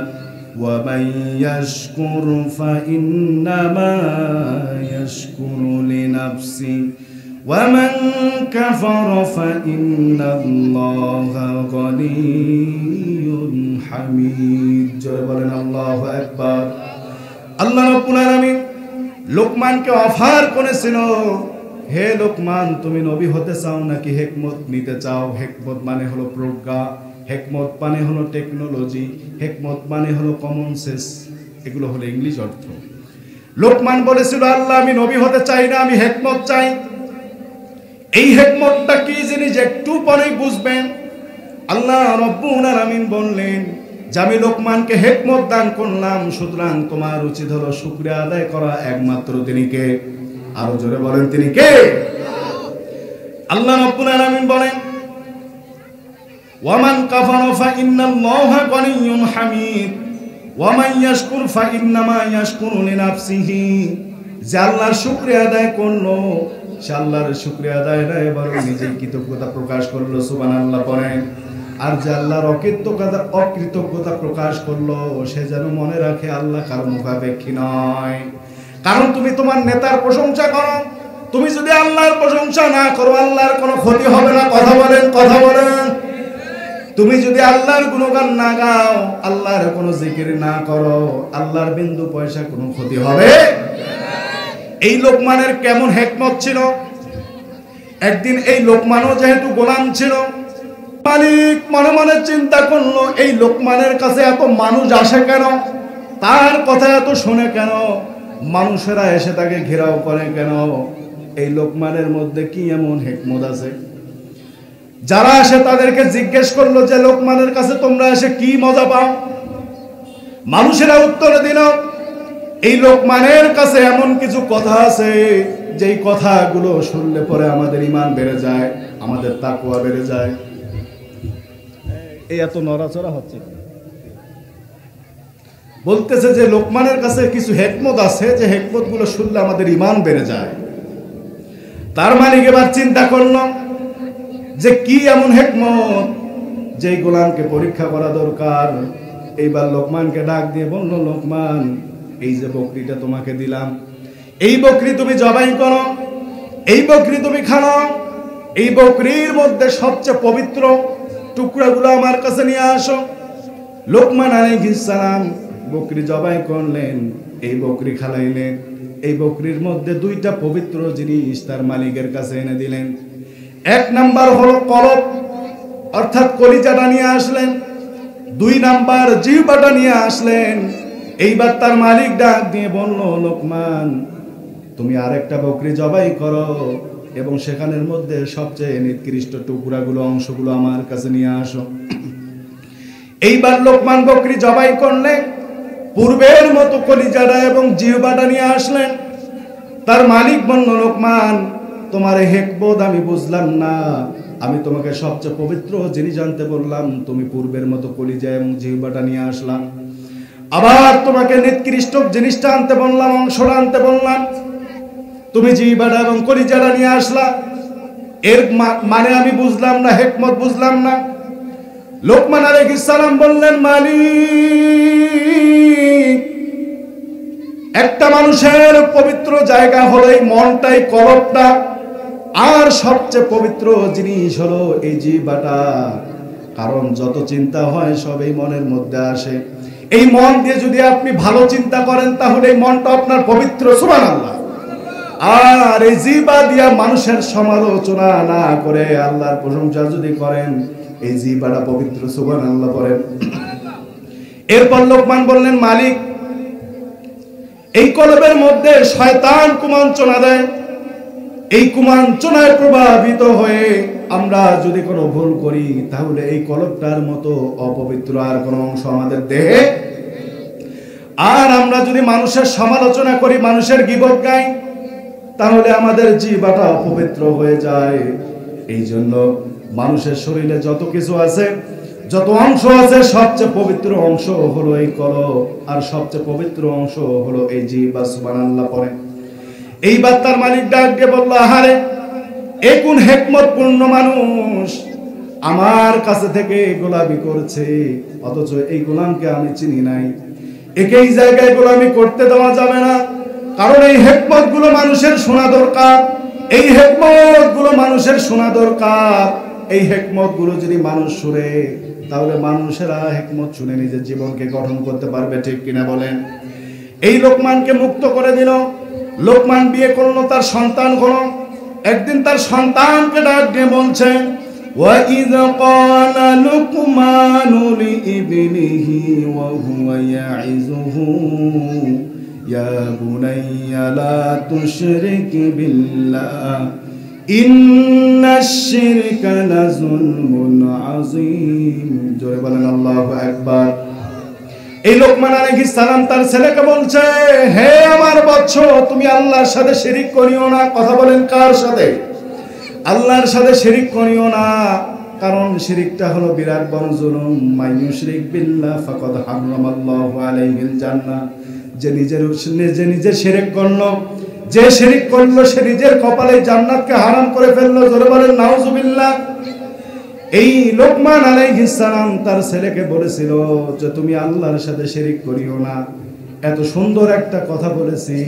وَمَنْ يَشْكُرْ فَإِنَّمَا يَشْكُرُ لِنَفْسِهِ وَمَنْ كَفَرَ فَإِنَّ اللَّهَ غَنِيٌّ حَمِيدٌ। জোরে বলেন আল্লাহু আকবার। আল্লাহ রাব্বুল আলামিন লোকমানকে অফার করেছিল, হে লোকমান, তুমি নবী হতে চাও নাকি হিকমত নিতে চাও? হিকমত মানে হলো প্রজ্ঞা, হিকমত মানে হলো টেকনোলজি, হিকমত মানে হলো কমন সেন্স, এগুলো হলো ইংলিশ অর্থ। লোকমান বলেছিল, আল্লাহ, আমি নবী হতে চাই না, আমি হিকমত চাই। এই হিকমতটা কি জিনিস একটু পরেই বুঝবেন। আল্লাহ রাব্বুল আলামিন বললেন যে আমি লোকমানকে হিকমত দান করলাম, সুতরাং তোমার উচিত হলো শুকরিয়া আদায় করা একমাত্র তিনি কে? আরো জোরে বলেন, তিনি কে? আল্লাহ রাব্বুল আলামিন বলেন, ওয়ামান কাফারা ফাইন্নাল্লাহা গনিয়্যুন হামিদ ওয়ামান ইয়াশকুর ফাইন্নামা ইয়াশকুরু লিনাফসিহি। যে আল্লাহর শুকরিয়া আদায় করলো, সে আল্লাহর শুকরিয়া আদায় না, এবার নিজেই কৃতজ্ঞতা প্রকাশ করলো। সুবহানাল্লাহ পড়েন। আর যে আল্লাহর অকৃতজ্ঞতা প্রকাশ করলো, সে যেন মনে রাখে আল্লাহ কারো মুখাপেক্ষী নয়। কারণ তুমি তোমার নেতার প্রশংসা করো, তুমি যদি আল্লাহর প্রশংসা না করো, আল্লাহর কোনো ক্ষতি হবে না। কথা বলেন, কথা বলেন। তুমি যদি আল্লাহর গুণগান না গাও, আল্লাহর কোনো জিকির না করো, আল্লাহর বিন্দু পয়সা কোনো ক্ষতি হবে? এই লোকমানের কেমন হিকমত ছিল। একদিন এই লোকমানও যেহেতু গোলাম ছিল, মালিক মনে মনে চিন্তা করলো এই লোকমানের কাছে এত মানুষ আসে কেন, তার কথা এত শুনে কেন, মানুষেরা এসে তাকে ঘেরাও করে কেন, এই লোকমানের মধ্যে কি এমন হিকমত আছে। যারা আসে তাদেরকে জিজ্ঞেস করলো যে লোকমানের কাছে তোমরা এসে কি মজা পাও। মানুষেরা উত্তর দিল এই লোকমানের কাছে এমন কিছু কথা আছে যেই কথাগুলো শুনলে পরে আমাদের ঈমান বেড়ে যায়, আমাদের তাকওয়া বেড়ে যায়। এই এত নড়াচড়া হচ্ছে, বলতেছে যে লোকমানের কাছে কিছু হিকমত আছে যে হিকমত গুলো শুনলে আমাদের ঈমান বেড়ে যায়। তার মালিক এবার চিন্তা করল যে কি এমন হিকমত যেই গোলামকে পরীক্ষা করা দরকার। এইবার লোকমানকে ডাক দিয়ে বলল, লোকমান, এই যে বকরিটা তোমাকে দিলাম, এই বকরি তুমি জবাই করো, এই বকরি তুমি খাও, এই বকরির মধ্যে সবচেয়ে পবিত্র টুকরাগুলো আমার কাছে নিয়ে আসো। লোকমান আলাইহিস সালাম বকরি জবাই করলেন, এই বকরি খালাইলেন, এই বকরির মধ্যে দুইটা পবিত্র জিনিস তার মালিকের কাছে এনে দিলেন। এক নাম্বার হলো কলব, অর্থাৎ কলিজাটা নিয়ে আসলেন। দুই নাম্বার জিহ্বাটা নিয়ে আসলেন। এইবার তার মালিক ডাক দিয়ে বলল, লোকমান, তুমি আরেকটা বকরি জবাই করো এবং সেখানের মধ্যে সবচেয়ে নিকৃষ্ট টুকরাগুলো, অংশগুলো আমার কাছে নিয়ে আসো। এইবার লোকমান বকরি জবাই করলেন, পূর্বের মতো কলিজাটা এবং জিহ্বাটা নিয়ে আসলেন। তার মালিক বলল, লোকমান, তোমার হিকমত আমি বুঝলাম না, আমি তোমাকে সবচেয়ে পবিত্র জিনিস জানতে বললাম, তুমি পূর্বের মতো কলিজা এবং জিহ্বাটা নিয়ে আসলাম। আবার তোমাকে নিকৃষ্ট জিনিসটা আনতে বললাম, অংশটা আনতে বললাম, তুমি জিহ্বাটা এবং কলিজাটা নিয়ে আসলা। এর মানে আমি বুঝলাম না, হিকমত বুঝলাম না। লোকমান আলাইহিস সালাম বললেন, মালিক, একটা মানুষের পবিত্র জায়গা হলো এই মনটাই, কলবটা, আর সবচেয়ে পবিত্র জিনিস হলো এই জিহ্বাটা। কারণ যত চিন্তা হয় সব এই মনের মধ্যে আসে। এই মন দিয়ে যদি আপনি ভালো চিন্তা করেন তাহলে এই মনটা আপনার পবিত্র, সুবহানাল্লাহ। আর এই জিহ্বা দিয়া মানুষের সমালোচনা না করে আল্লাহর প্রশংসা যদি করেন, এই জিহ্বাটা পবিত্র, সুবহানাল্লাহ পড়েন। এরপর লোকমান বললেন, মালিক, এই কলবের মধ্যে শয়তান কুমন্ত্রণা দেয়, এই কুমন্ত্রণায় প্রভাবিত হয়ে আমরা যদি কোনো ভুল করি তাহলে এই কলবটার মতো অপবিত্র আর কোনো অংশ আমাদের দেহে। আর আমরা যদি মানুষের সমালোচনা করি, মানুষের গীবত গাই, তাহলে আমাদের জিহ্বাটা অপবিত্র হয়ে যায়। এই জন্য মানুষের শরীরে যত কিছু আছে, যত অংশ আছে, সবচেয়ে পবিত্র অংশ হলো এই কলব, আর সবচেয়ে পবিত্র অংশ হলো এই জিহ্বা, সুবহানাল্লাহ পড়ে। এইবার তার মালিক ডাক দিয়ে বলল, আহারে, এ কোন হিকমতপূর্ণ মানুষ, আমার কাছে থেকে গোলামি করছে, অথচ এই গোলামকে আমি চিনি নাই। একে এই জায়গায় গোলামি করতে দেওয়া যাবে না, কারণ এই হিকমত গুলো মানুষের শোনা দরকার, এই হিকমত গুলো মানুষের শোনা দরকার। এই হিকমত গুলো যদি মানুষ শুনে তাহলে মানুষেরা হিকমত শুনে নিজের জীবনকে গঠন করতে পারবে, ঠিক কিনা বলেন? এই লোকমানকে মুক্ত করে দিল। লোকমান বিয়ে করলো, তার সন্তান হলো। একদিন তার সন্তানকে ডাক দিয়ে বলছে, وَإِذْ قَالَ لُقْمَانُ لِابْنِهِ وَهُوَ يَعِظُهُ يَا بُنَيَّ لَا تُشْرِكْ بِاللَّهِ إِنَّ الشِّرْكَ لَظُلْمٌ عَظِيمٌ। জোরে বলেন আল্লাহু আকবার। এই লোকমান আলাইহিস সালাম তার ছেলেকে বলছে, হে আমার বৎস, তুমি আল্লাহর সাথে শিরিক করিও না। কথা বলেন, কার সাথে? আল্লাহর সাথে শিরিক করিও না, কারণ শিরিকটা হলো বিরাট বড় জুলুম। মাইয়ুশরিক বিল্লাহ ফাকাদ হারামাল্লাহু আলাইহিল জান্নাহ। যে নিজের শিরিক করলো, যে শিরিক করলো সে নিজের কপালে জান্নাতকে হারাম করে ফেললো। জোরে বলেন নাউজুবিল্লাহ। এই লোকমান আলাইহিস সালাম তার ছেলেকে বলেছিল যে তুমি আল্লাহর সাথে শিরিক করিও না। এত সুন্দর একটা কথা বলেছি,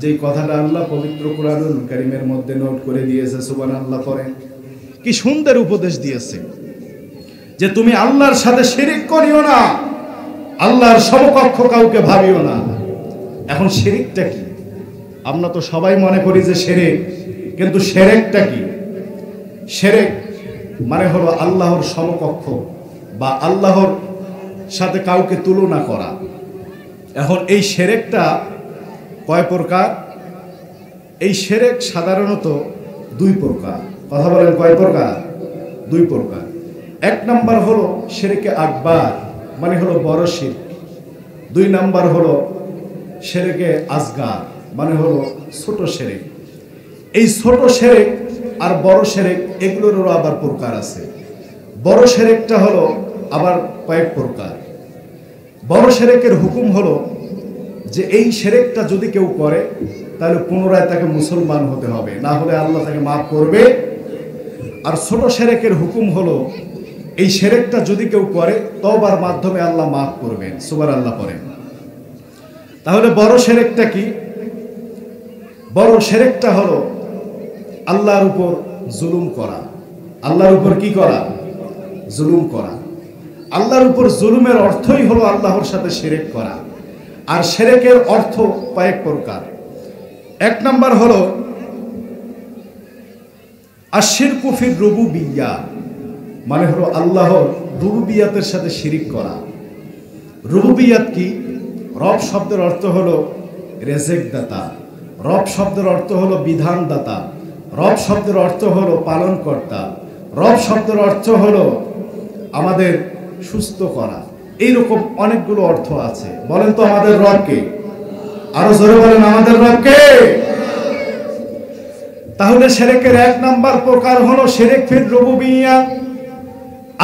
যে কথাটা আল্লাহ পবিত্র কোরআনুল কারীমের মধ্যে নোট করে দিয়েছে, সুবহানাল্লাহ পড়েন। কি সুন্দর উপদেশ দিয়েছে যে তুমি আল্লাহর সাথে শিরিক করিও না, আল্লাহর সমকক্ষ কাউকে ভাবিও না। এখন শিরিকটা কি? আমরা তো সবাই মনে করি যে শিরিক, কিন্তু শিরকটা কি? শিরক মানে হলো আল্লাহর সমকক্ষ বা আল্লাহর সাথে কাউকে তুলনা করা। এখন এই শিরকটা কয় প্রকার? এই শিরক সাধারণত দুই প্রকার। কথা বলেন কয় প্রকার? দুই প্রকার। এক নাম্বার হলো শিরকে আকবার, মানে হলো বড় শিরক। দুই নাম্বার হলো শিরকে আসগার, মানে হলো ছোট শিরক। এই ছোট শিরক আর বড় শিরক এগুলোরও আবার প্রকার আছে। বড় শিরকটা হলো আবার কয়েক প্রকার। বড় শিরকের হুকুম হলো যে এই শিরকটা যদি কেউ করে তাহলে পুনরায় তাকে মুসলমান হতে হবে, না হলে আল্লাহ তাকে মাফ করবে। আর ছোট শিরকের হুকুম হলো এই শিরকটা যদি কেউ করে তওবার মাধ্যমে আল্লাহ মাফ করবেন। সুবহানাল্লাহ পড়েন। তাহলে বড় শিরকটা কি? বড় শিরকটা হলো আল্লাহর উপর জুলুম করা। আল্লাহর উপর কি করা? জুলুম করা। আল্লাহর উপর জুলুমের অর্থই হলো আল্লাহর সাথে শিরক করা। আর শিরকের অর্থ কয়েক প্রকার। এক নাম্বার হলো আশিরকু ফির রুবুবিয়্যা, মানে হলো আল্লাহর রুবুবিয়াতের সাথে শিরিক করা। রুবুবিয়াত কি? রব শব্দের অর্থ হলো রেজেক দাতা, রব শব্দের অর্থ হলো বিধান দাতা, রব শব্দের অর্থ হলো পালন কর্তা, রব শব্দের অর্থ হলো আমাদের সুস্থ করা। এইরকম অনেকগুলো অর্থ আছে। বলেন তো আমাদের রব কে? আরো জোরে বলেন আমাদের রব কে? তাহলে শিরকের এক নাম্বার প্রকার হলো শিরক ফির রুবুবিয়্যা,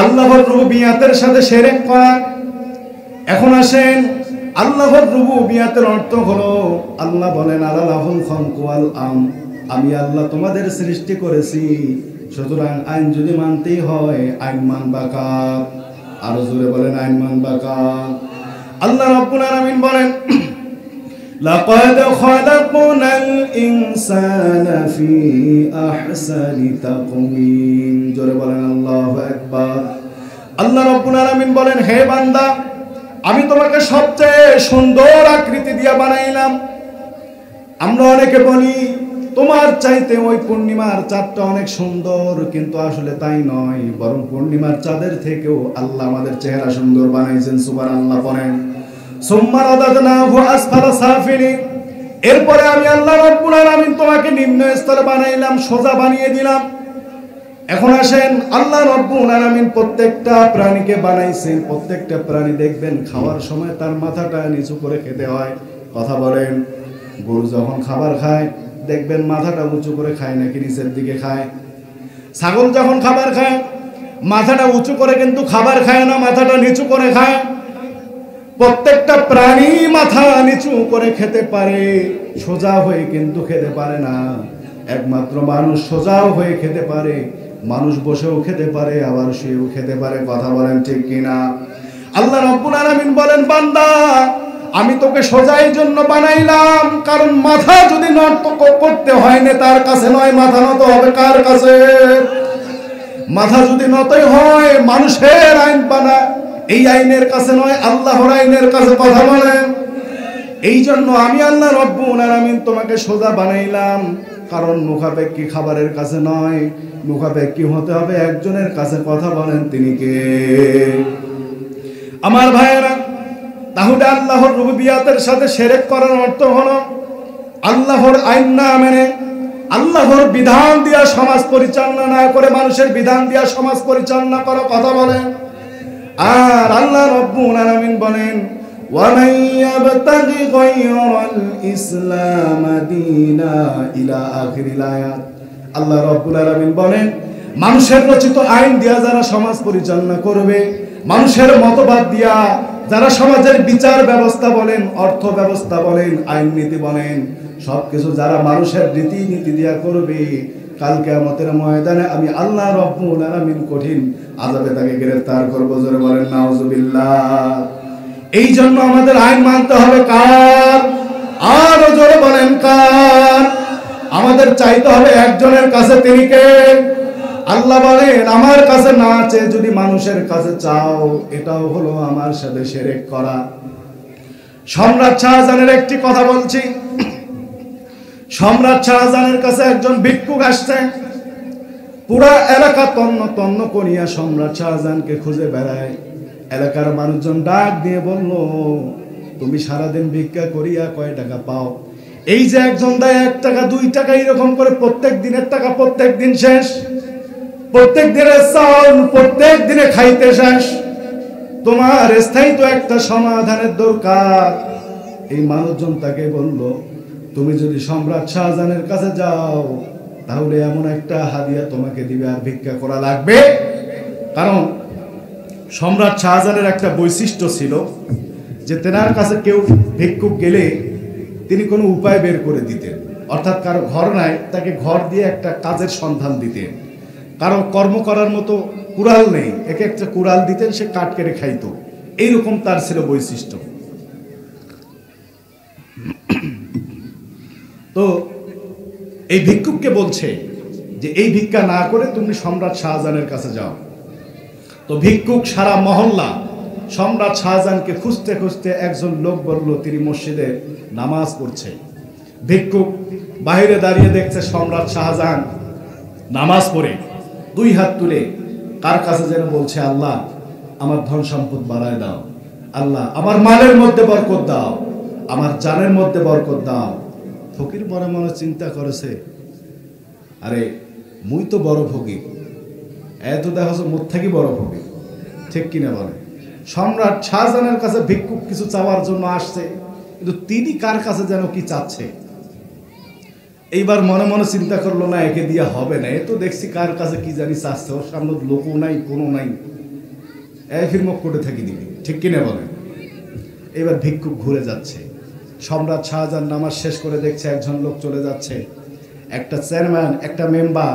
আল্লাহর রুবুবিয়াতের সাথে শিরক করা। এখন আসেন, আল্লাহর রুবুবিয়াতের অর্থ হলো আল্লাহ বলেন আলালাহুল খালকু ওয়াল আম, আমি আল্লাহ তোমাদের সৃষ্টি করেছি, সুতরাং আইন যদি মানতেই হয় আইন মানবা কার? আরো জোরে বলেন আইন মানবা কার? আল্লাহ রাব্বুল আলামিন বলেন লাকাদ খালাকনাল ইনসানা ফি আহসানি তাকওয়িম। জোরে বলেন আল্লাহু আকবার। আল্লাহ রাব্বুল আলামিন বলেন হে বান্দা, আমি তোমাকে সবচেয়ে সুন্দর আকৃতি দিয়ে বানাইলাম। আমরা অনেকে বলি তোমার চাইতে ওই পূর্ণিমার চাঁদটা অনেক সুন্দর, কিন্তু আসলে তাই নয়, বরং পূর্ণিমার চাঁদের থেকেও আল্লাহ আমাদের চেহারা সুন্দর বানাইছেন। সুবহানাল্লাহ পড়েন। সুম্মা রাদাদনাহু আসফালা সাফিলিন, এরপরে আমি আল্লাহ রাব্বুল আলামিন তোমাকে নিম্ন স্তরে বানাইলাম, সোজা বানিয়ে দিলাম। এখন আসেন, আল্লাহ রাব্বুল আলামিন প্রত্যেকটা প্রাণীকে বানাইছেন। প্রত্যেকটা প্রাণী দেখবেন খাওয়ার সময় তার মাথাটা নিচু করে খেতে হয়। কথা বলেন, গরু যখন খাবার খায় দেখবেন মাথাটা উঁচু করে খায় নাকি নিচের দিকে খায়? ছাগল যখন খাবার খায় মাথাটা উঁচু করে কিন্তু খাবার খায় না, মাথাটা নিচু করে খায়। প্রত্যেকটা প্রাণী মাথা নিচু করে খেতে পারে, সোজা হয়ে কিন্তু খেতে পারে না। একমাত্র মানুষ সোজাও হয়ে খেতে পারে, মানুষ বসেও খেতে পারে, আবার শুয়েও খেতে পারে। কথা বলেন ঠিক কিনা? আল্লাহ রাব্বুল আলামিন বলেন বান্দা, আমি তোকে সোজা এই জন্য বানাইলাম, কারণ মাথা যদি নত করতে হয় না তার কাছে নয়, মাথা নত হবে কার কাছে? মাথা যদি নতই হয় মানুষের আইন বানা, এই আইনের কাছে নয়, আল্লাহর আইনের কাছে। কথা বলেন। এই জন্য আমি আল্লাহ রাব্বুল আলামিন তোমাকে সোজা বানাইলাম, কারণ মুখাপেক্ষী খাবারের কাছে নয়, মুখাপেক্ষী হতে হবে একজনের কাছে। কথা বলেন তিনি কে? আমার ভাইয়েরা, তাহলে আল্লাহর রুবুবিয়াতের সাথে শিরক করার অর্থ হলো আল্লাহর আইন না মেনে, আল্লাহর বিধান দিয়া সমাজ পরিচালনা না করে মানুষের বিধান দিয়া সমাজ পরিচালনা করা। কথা বলেন। আর আল্লাহ রাব্বুল আলামিন বলেন ওয়ামান ইয়াবতাগি গায়রাল ইসলাম দীনা ইলা আখিরিল আয়াত। আল্লাহ রাব্বুল আলামিন বলেন মানুষের রচিত আইন দিয়া যারা সমাজ পরিচালনা করবে, মানুষের মতবাদ দিয়া যারা সমাজের বিচার ব্যবস্থা বলেন, অর্থ ব্যবস্থা বলেন, আইন নীতি বলেন, সবকিছু যারা মানুষের রীতি নীতি দিয়া করবে, কাল কিয়ামতের ময়দানে আমি আল্লাহ রাব্বুল আলামিন কঠিন আযাবে তাকে গ্রেফতার করব। জোরে বলেন নাউজুবিল্লাহ। এই জন্য আমাদের আইন মানতে হবে কার? আর জোরে বলেন কার? আমাদের চাইতে হবে একজনের কাছে, তিনি কে? আল্লাহ বলেন আমার কাছে না চেয়ে যদি মানুষের কাছে চাও, এটাও হলো আমার সাথে শিরক করা। সম্রাট শাহজাহানের একটি কথা বলছি। সম্রাট শাহজাহানের কাছে একজন ভিক্ষুক আসছে। পুরা এলাকা তন্ন তন্ন করিয়া সম্রাট শাহজাহানকে খুঁজে বেড়ায়। এলাকার মানুষজন ডাক দিয়ে বলল, তুমি সারাদিন ভিক্ষা করিয়া কয় টাকা পাও? এই যে একজন দেয় 1 টাকা 2 টাকা এরকম করে প্রত্যেক দিনের টাকা প্রত্যেক দিন শেষ, প্রত্যেক দিনের চাউল প্রত্যেক দিনে খাইতে শেষ, তোমার স্থায়ী তো একটা সমাধানের দরকার। এই মানুষজন তাকে বলল, তুমি যদি সম্রাট শাহজাহানের কাছে যাও তাহলে এমন একটা হাদিয়া তোমাকে দিবে, আর ভিক্ষা করা লাগবে। কারণ সম্রাট শাহজাহানের একটা বৈশিষ্ট্য ছিল যে তেনার কাছে কেউ ভিক্ষুক গেলে তিনি কোনো উপায় বের করে দিতেন। অর্থাৎ কারো ঘর নাই, তাকে ঘর দিয়ে একটা কাজের সন্ধান দিতেন। কারো কর্ম করার মতো কুড়াল নেই, একে একটা কুড়াল দিতেন, সে কাঠ কেটে খাইতো। এইরকম তার ছিল বৈশিষ্ট্য। তো এই ভিক্ষুককে বলছে যে এই ভিক্ষা না করে তুমি সম্রাট শাহজাহানের কাছে যাও। তো ভিক্ষুক সারা মহল্লা সম্রাট শাহজাহানকে খুঁজতে খুঁজতে একজন লোক বলল তিনি মসজিদে নামাজ পড়ছে। ভিক্ষুক বাইরে দাঁড়িয়ে দেখছে সম্রাট শাহজাহান নামাজ পড়ে 2 হাত তুলে কার কাছে যেন বলছে, আল্লাহ আমার ধন সম্পদ বাড়ায় দাও, আল্লাহ আমার মালের মধ্যে বরকত দাও, আমার জানের মধ্যে বরকত দাও। ফকির বড় মনে চিন্তা করেছে, আরে মুই তো বড় ফকির, এত দেখা যাচ্ছে মোর থেকে বড় ফকির, ঠিক কিনা বলে? সম্রাট শাহজাহানের কাছে ভিক্ষুক কিছু চাওয়ার জন্য আসছে, কিন্তু তিনি কার কাছে যেন কি চাচ্ছে। এইবার মনে মনে চিন্তা করলো, না একে দিয়া হবে না, এ তো দেখছি কার কাছে কি জানি চাচ্ছে, ওর সামনে লোকও নাই কোনো নাই, ফিরমক করে থাকি দিবি, ঠিক কিনা বলে? এবার ভিক্ষুক ঘুরে যাচ্ছে। সম্রাট শাহজাহান নামাজ শেষ করে দেখছে একজন লোক চলে যাচ্ছে, একটা চেয়ারম্যান একটা মেম্বার,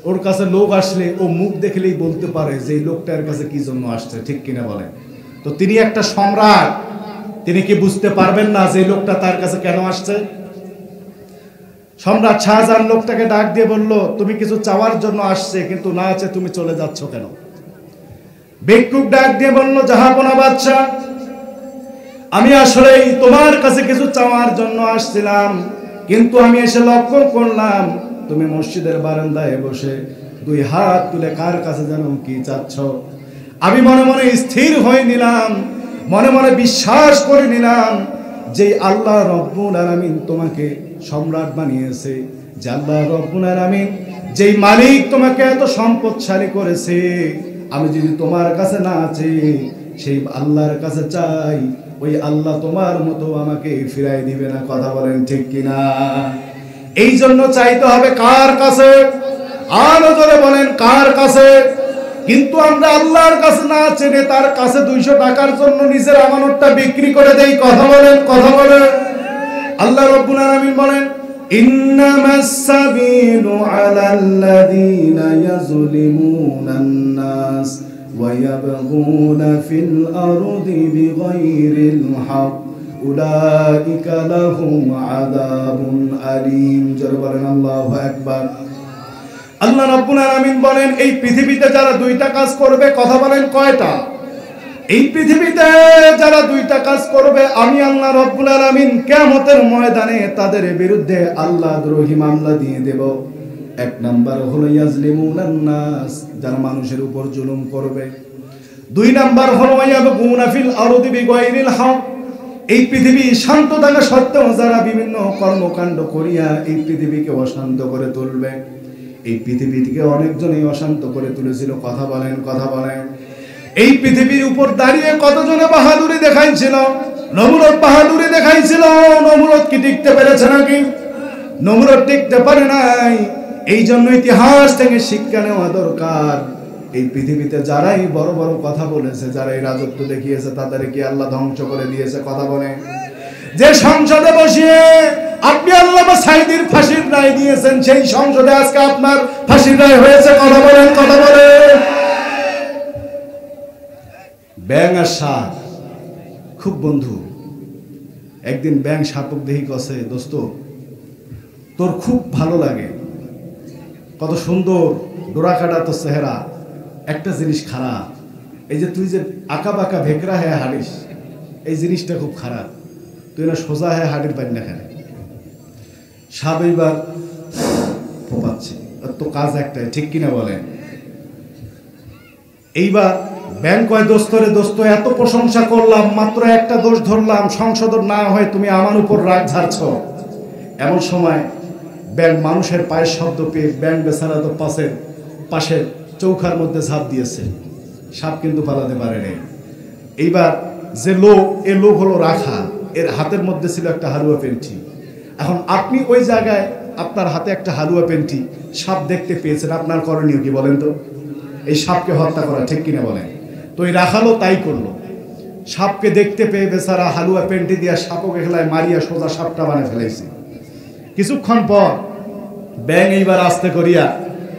ওর কাছে লোক আসলে ও মুখ দেখলেই বলতে পারে যে এই লোকটার কাছে কি জন্য আসছে, ঠিক কিনা বলে? তো তিনি একটা সম্রাট, তিনি কি বুঝতে পারবেন না যে লোকটা তার কাছে কেন আসছে? সম্রাট শাহজাহান লোকটাকে ডাক দিয়ে বলল, তুমি কিছু চাওয়ার জন্য আসছে, কিন্তু না আছে তুমি চলে যাচ্ছ কেন? ভিক্ষুক ডাক দিয়ে বলল, জাহাপনা বাদশা, আমি আসলেই তোমার কাছে কিছু চাওয়ার জন্য আসছিলাম, কিন্তু আমি এসে লক্ষ্য করলাম তুমি মসজিদের বারান্দায় বসে 2 হাত তুলে কার কাছে যেন কি চাচ্ছ। আমি মনে মনে স্থির হয়ে নিলাম, মনে মনে বিশ্বাস করে নিলাম যে আল্লাহ রব্বুল আলামিন তোমাকে সম্রাট বানিয়েছে, যে আল্লাহ রব্বুল আলামিন যেই মালিক তোমাকে এত সম্পদশালী করেছে, আমি যদি তোমার কাছে না আছি সেই আল্লাহর কাছে চাই, ওই আল্লাহ তোমার মতো আমাকে ফিরাই দিবে না। কথা বলেন ঠিক কিনা? এই জন্য চাইতে হবে কার কাছে? আরো জোরে বলেন কার কাছে? কিন্তু আমরা আল্লাহর কাছে না চেনে তার কাছে 200 টাকার জন্য নিজের আমানতটা বিক্রি করে দেই। কথা বলেন, কথা বলেন। আল্লাহ রাব্বুল আলামিন বলেন, ইন্নামাস সাবিলু আলাল্লাযীনা ইয়াযলিমুনান নাস ওয়া ইয়াবগুনা ফিল আরদি বিগাইরিল হক উলাইকা লাহুম আযাবুন আলীম। জোরে বলেন আল্লাহু আকবার। আল্লাহ রাব্বুল আলামিন বলেন, এই পৃথিবীতে যারা 2টা কাজ করবে, কথা বলেন কয়টা? এই পৃথিবীতে যারা 2টা কাজ করবে, আমি আল্লাহ রাব্বুল আলামিন কিয়ামতের ময়দানে তাদের বিরুদ্ধে আল্লাহ দ্রোহী মামলা দিয়ে দেব। 1 নাম্বার হলো ইয়াজলিমুনান নাস, যারা মানুষের উপর জুলুম করবে। 2 নাম্বার হলো ইয়াবগুনা ফিল আরদি বিগাইরিল হক, এই পৃথিবী শান্ত থাকা সত্ত্বেও যারা বিভিন্ন কর্মকাণ্ড করিয়া এই পৃথিবীকে অশান্ত করে তুলবে। এই পৃথিবীকে অনেকজনই অশান্ত করে তুলেছিল। কথা বলেন, কথা বলেন। এই পৃথিবীর উপর দাঁড়িয়ে কতজনে বাহাদুরি দেখাইছিল? নমরুদ বাহাদুরি দেখাইছিল। নমরুদ কি টিকতে পেরেছে নাকি? নমরুদ টিকতে পারে নাই। এই জন্য ইতিহাস থেকে শিক্ষা নেওয়া দরকার। এই পৃথিবীতে যারাই বড় বড় কথা বলেছে, যারা এই রাজত্ব দেখিয়েছে, তাদেরকে আল্লাহ ধ্বংস করে দিয়েছে। কথা বলে, যে সংসদে বসিয়ে আপনি আল্লামা সাঈদীর ফাঁসির রায় দিয়েছেন, সেই সংসদে আজকে আপনার ফাঁসির রায় হয়েছে। কথা বলেন, কথা বলেন। ব্যাং আর সাপ খুব বন্ধু। একদিন ব্যাং সাপক দেখি কছে, দোস্ত তোর খুব ভালো লাগে, কত সুন্দর ডোরাকাটা তো চেহারা, একটা জিনিস খারাপ, এই যে তুই যে আঁকা বাঁকা ভেকরা হ্যাঁ হাঁটিস, এই জিনিসটা খুব খারাপ, তুই না সোজা হ্যাঁ হাঁটির পারি না। এখানে সাপ এইবার ফোপাচ্ছে, তো কাজ একটাই, ঠিক কিনা বলেন? এইবার ব্যাংক কয় দোস্তরে দোস্ত এত প্রশংসা করলাম, মাত্র একটা দোষ ধরলাম, সংশোধন না হয় তুমি আমার উপর রাগ ঝাড়ছ। এমন সময় ব্যাংক মানুষের পায়ের শব্দ পেয়ে ব্যাংক বেচারা তো পাশের চৌকার মধ্যে ঝাঁপ দিয়েছে, সাপ কিন্তু পালাতে পারেনি। এইবার যে লোক, এ লোক হলো রাখা, এর হাতের মধ্যে ছিল একটা হালুয়া পেন্টি। এখন আপনি ওই জায়গায় আপনার হাতে একটা হালুয়া পেন্টি, সাপ দেখতে পেয়েছেন, আপনার করণীয় কি বলেন তো? এই সাপকে হত্যা করা, ঠিক কিনা বলেন? তো এই রাখালো তাই করলো, সাপকে দেখতে পেয়ে বেচারা হালুয়া পেন্টি দিয়া সাপকে খেলায় মারিয়া সোজা সাপটা বানিয়ে ফেলাইছে। কিছুক্ষণ পর ব্যাং এইবার আস্তে করিয়া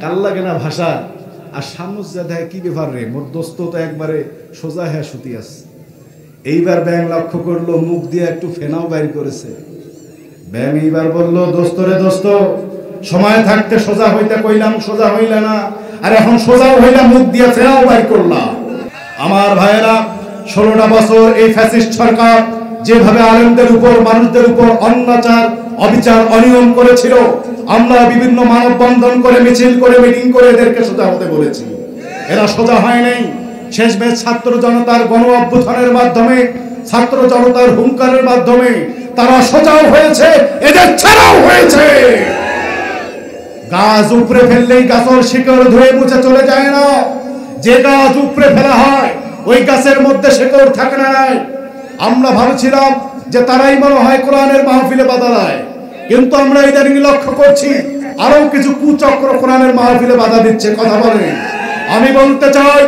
কাল্লা কেনা ভাষা আর সামনে দেয়, কি ব্যাপার রে, মোর দোস্ত তো একবারে সোজা হ্যাঁ সুতি আছে। এইবার ব্যাং লক্ষ্য করলো মুখ দিয়ে একটু ফেনাও বাইর করেছে। ব্যাং এইবার বলল, দোস্ত রে দোস্ত, সময় থাকতে সোজা হইতে কইলাম, সোজা হইলে না, আর এখন সোজাও হইলাম, মুখ দিয়ে ফেনাও বাইর করলাম। আমার ভাইয়েরা, 16টা বছর এই ফ্যাসিস্ট সরকার যেভাবে আলেমদের উপর, মানুষদের উপর অত্যাচার, অবিচার, অনিয়ম করেছিল, আমরা বিভিন্ন মানববন্ধন করে, মিছিল করে, মিটিং করে এদেরকে সোজা হতে বলেছি। এরা সোজা হয় নাই। শেষমেশ ছাত্র জনতার গণ অভ্যুত্থানের মাধ্যমে, ছাত্র জনতার হুঙ্কারের মাধ্যমে তারা সোজাও হয়েছে, এদের ছাড়াও হয়েছে। গাছ উপড়ে ফেললেই গাছের শিকড় ধুয়ে মুছে চলে যায় না। যে গাছ উপড়ে ফেলা হয় ওই গাছের মধ্যে শিকড় থাকে না। আমরা ভাবছিলাম যে তারাই মনে হয় কোরআনের মাহফিলে বাধা দেয়, কিন্তু আমরা ইদানিং লক্ষ্য করছি আরো কিছু কুচক্র কোরআনের মাহফিলে বাধা দিচ্ছে। কথা বলেন। আমি বলতে চাই,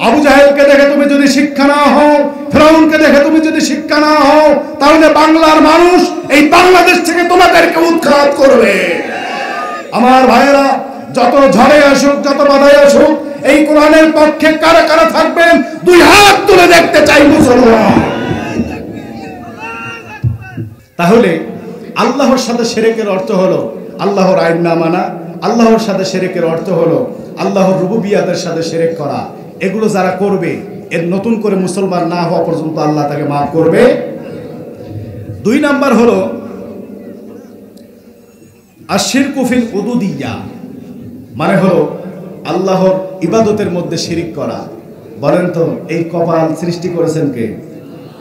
আবু জাহেলকে দেখে তুমি যদি শিক্ষা না হও, ফিরআউনকে দেখে তুমি যদি শিক্ষা না হও, তাহলে বাংলার মানুষ এই বাংলাদেশ থেকে তোমাদেরকে উৎখাত করবে। আমার ভাইয়েরা, যত ঝড়ে আসুক, যত বাধাই আসুক, এই কোরআনের পক্ষে কারা কারা থাকবেন দুই হাত তুলে দেখতে চাই মুসলমান। তাহলে আল্লাহর সাথে শিরকের অর্থ হলো আল্লাহর আইন না মানা। আল্লাহর সাথে শিরকের অর্থ হলো আল্লাহর রুবুবিয়াতের সাথে শিরক করা। এগুলো যারা করবে, এর নতুন করে মুসলমান না হওয়া পর্যন্ত আল্লাহ তাকে মাফ করবে। 2 নাম্বার হলো আশিরকু ফিল উদুদিয়্যা, মানে হলো আল্লাহর ইবাদতের মধ্যে শিরিক করা। বলেন তো, এই কপাল সৃষ্টি করেছেন কে?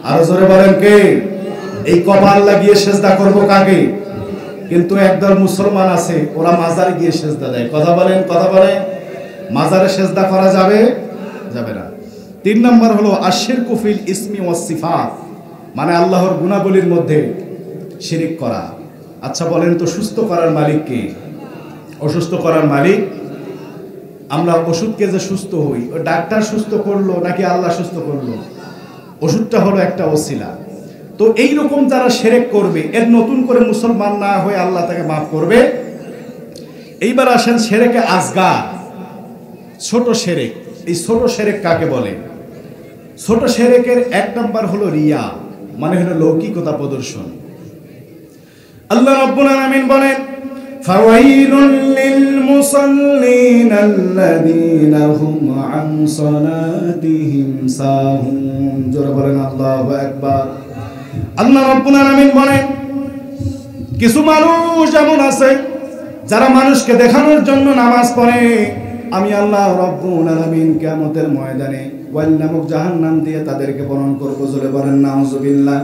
আরো জোরে বলেন কে? এই কপাল লাগিয়ে সেজদা করব কাকে? কিন্তু একদল মুসলমান আছে, ওরা মাজারে গিয়ে সেজদা দেয়। কথা বলেন, কথা বলেন। মাজারে সেজদা করা যাবে? যাবে না। 3 নাম্বার হলো আশিরকু ফিল ইসমি ওয়াস সিফাত, মানে আল্লাহর গুণাবলীর মধ্যে শিরিক করা। আচ্ছা বলেন তো, সুস্থ করার মালিক কে? অসুস্থ করার মালিক? আমরা ওষুধকে যে সুস্থ হই, ও ডাক্তার সুস্থ করলো নাকি আল্লাহ সুস্থ করলো? ওষুধটা হলো একটা ওসিলা। তো এইরকম যারা শিরক করবে, এর নতুন করে মুসলমান না হয়ে আল্লাহ তাকে মাফ করবে। এইবার আসেন শিরকে আসগার, ছোট শিরক। এই ছোট শিরক কাকে বলে? ছোট শিরকের 1 নাম্বার হলো রিয়া, মানে হলো লৌকিকতা প্রদর্শন। আল্লাহ রাব্বুল আলামিন বলেন, ফাওয়াইলুল লিল মুসাল্লিন আল্লাযীনা হুম আন সালাতিহিম সাহুন। জোরে বলেন আল্লাহু আকবার। আল্লাহ রাব্বুল আলামিন বলেন, কিছু মানুষ এমন আছে যারা মানুষকে দেখানোর জন্য নামাজ পড়ে, আমি আল্লাহ রাব্বুল আলামিন কিয়ামতের ময়দানে ওয়াল নামক জাহান্নাম দিয়ে তাদেরকে বরণ করব। জোরে বলেন নাউযুবিল্লাহ।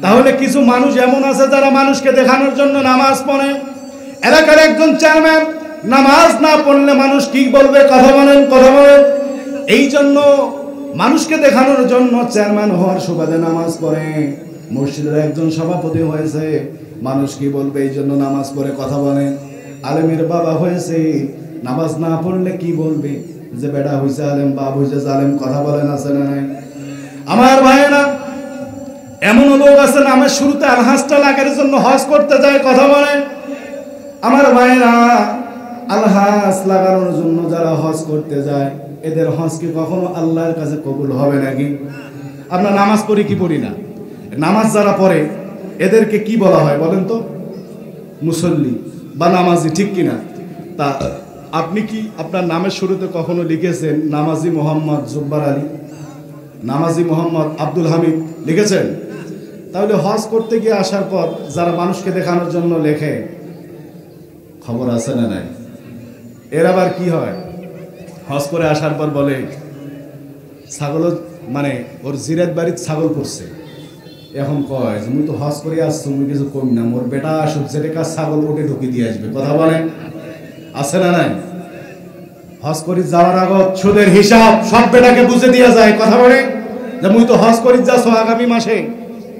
তাহলে কিছু মানুষ এমন আছে যারা মানুষকে দেখানোর জন্য নামাজ পড়ে। এলাকার একজন চেয়ারম্যান নামাজ না পড়লে মানুষ কি বলবে? কথা বলেন, কথা বলেন। এই জন্য মানুষকে দেখানোর জন্য চেয়ারম্যান হওয়ার সুবাদে নামাজ পড়ে। মসজিদের একজন সভাপতি হয়েছে, মানুষ কি বলবে এই জন্য নামাজ পড়ে। কথা বলেন। আলেমের বাবা হয়েছে, নামাজ না পড়লে কি বলবে? যে বেটা হয়েছে আলেম, বাপ হয়েছে জালেম। কথা বলেন, আছে না নাই? আমার ভাইয়েরা, এমন লোক আছে নামের শুরুতে আলহাজটা লাগার জন্য হজ করতে যায়। কথা বলেন। আমার ভাইয়েরা, আলহাজ লাগানোর জন্য যারা হজ করতে যায়, এদের হজ কি কখনো আল্লাহর কাছে কবুল হবে নাকি? আমরা নামাজ পড়ি কি পড়ি না? নামাজ যারা পড়ে এদেরকে কি বলা হয় বলেন তো? মুসল্লি বা নামাজি, ঠিক কিনা? তা আপনি কি আপনার নামের শুরুতে কখনো লিখেছেন নামাজি মোহাম্মদ জব্বার আলী, নামাজি মোহাম্মদ আব্দুল হামিদ লিখেছেন? তাহলে হজ করতে গিয়ে আসার পর যারা মানুষকে দেখানোর জন্য লেখে, খবর আছে না নাই? এর আবার কি হয়, হজ করে আসার পর বলে ছাগল, মানে ওর জিরাত বাড়ির ছাগল পড়ছে, এখন কয় যে মুই তো হজ করে আসছো, মুই কিছু কম না, মোর বেটা আসুক, যেটা কাজ ছাগল ওটে ঢুকিয়ে দিয়ে আসবে। কথা বলেন, আছে না নাই? হজ করি যাওয়ার আগত সুদের হিসাব সব বেটাকে বুঝে দিয়ে যায়। কথা বলে যে মুই তো হজ করি যাচ্ছ, আগামী মাসে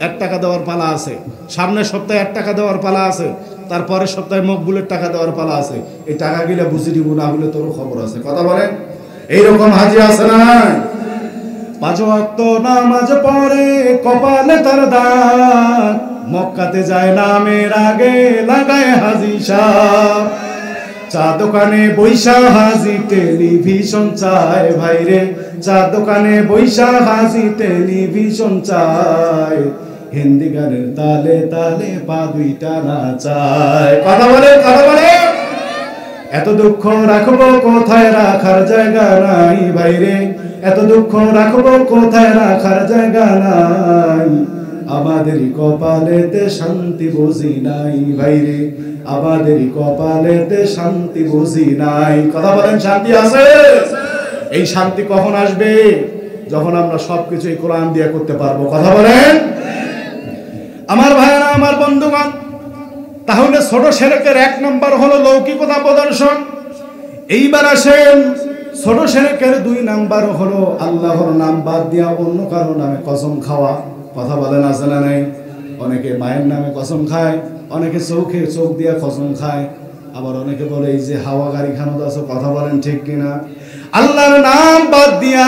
1 টাকা দেওয়ার পালা আছে, সামনের সপ্তাহে 1 টাকা দেওয়ার পালা আছে, তারপরের সপ্তাহে মকবুলের টাকা দেওয়ার পালা আছে, এই টাকা গিলা বুঝে দিব না হলে তোরও খবর আছে। কথা বলেন, এইরকম হাজি আছে না নাই? 5 ওয়াক্ত নামাজ পড়ে কপালে তার দাগ, মক্কাতে যায় নামের আগে লাগায় হাজি সাহ, চা দোকানে বৈশা হাজি টেলিভিশন চায়, ভাইরে চা দোকানে বৈশা হাজি টেলিভিশন চায়, হিন্দি গানের তালে তালে পা দুইটা নাচায়। কথা বলে, কথা বলে, এত দুঃখ রাখবো কোথায় রাখার জায়গা নাই, ভাইরে এত দুঃখ রাখবো কোথায় রাখার জায়গা নাই, আমাদেরই কপালেতে শান্তি বুঝি নাই, ভাইরে আমাদেরই কপালেতে শান্তি বুঝি নাই। কথা বলেন, শান্তি আছে? এই শান্তি কখন আসবে? যখন আমরা সবকিছু এই কোরআন দিয়ে করতে পারবো। কথা বলেন আমার ভাইরা, আমার বন্ধুগণ। তাহলে ছোট শিরকের 1 নম্বর হলো লৌকিকতা প্রদর্শন। এইবার আসেন ছোট শিরকের 2 নাম্বার হলো আল্লাহর নাম বাদ দিয়া অন্য কারো নামে কসম খাওয়া। কথা বলেন, আছে না নাই? অনেকে মায়ের নামে কসম খায়, অনেকে চোখে চোখ দিয়া কসম খায়, আবার অনেকে বলে এই যে হাওয়া গাড়ি খানো আছে। কথা বলেন ঠিক কিনা? আল্লাহর নাম বাদ দিয়া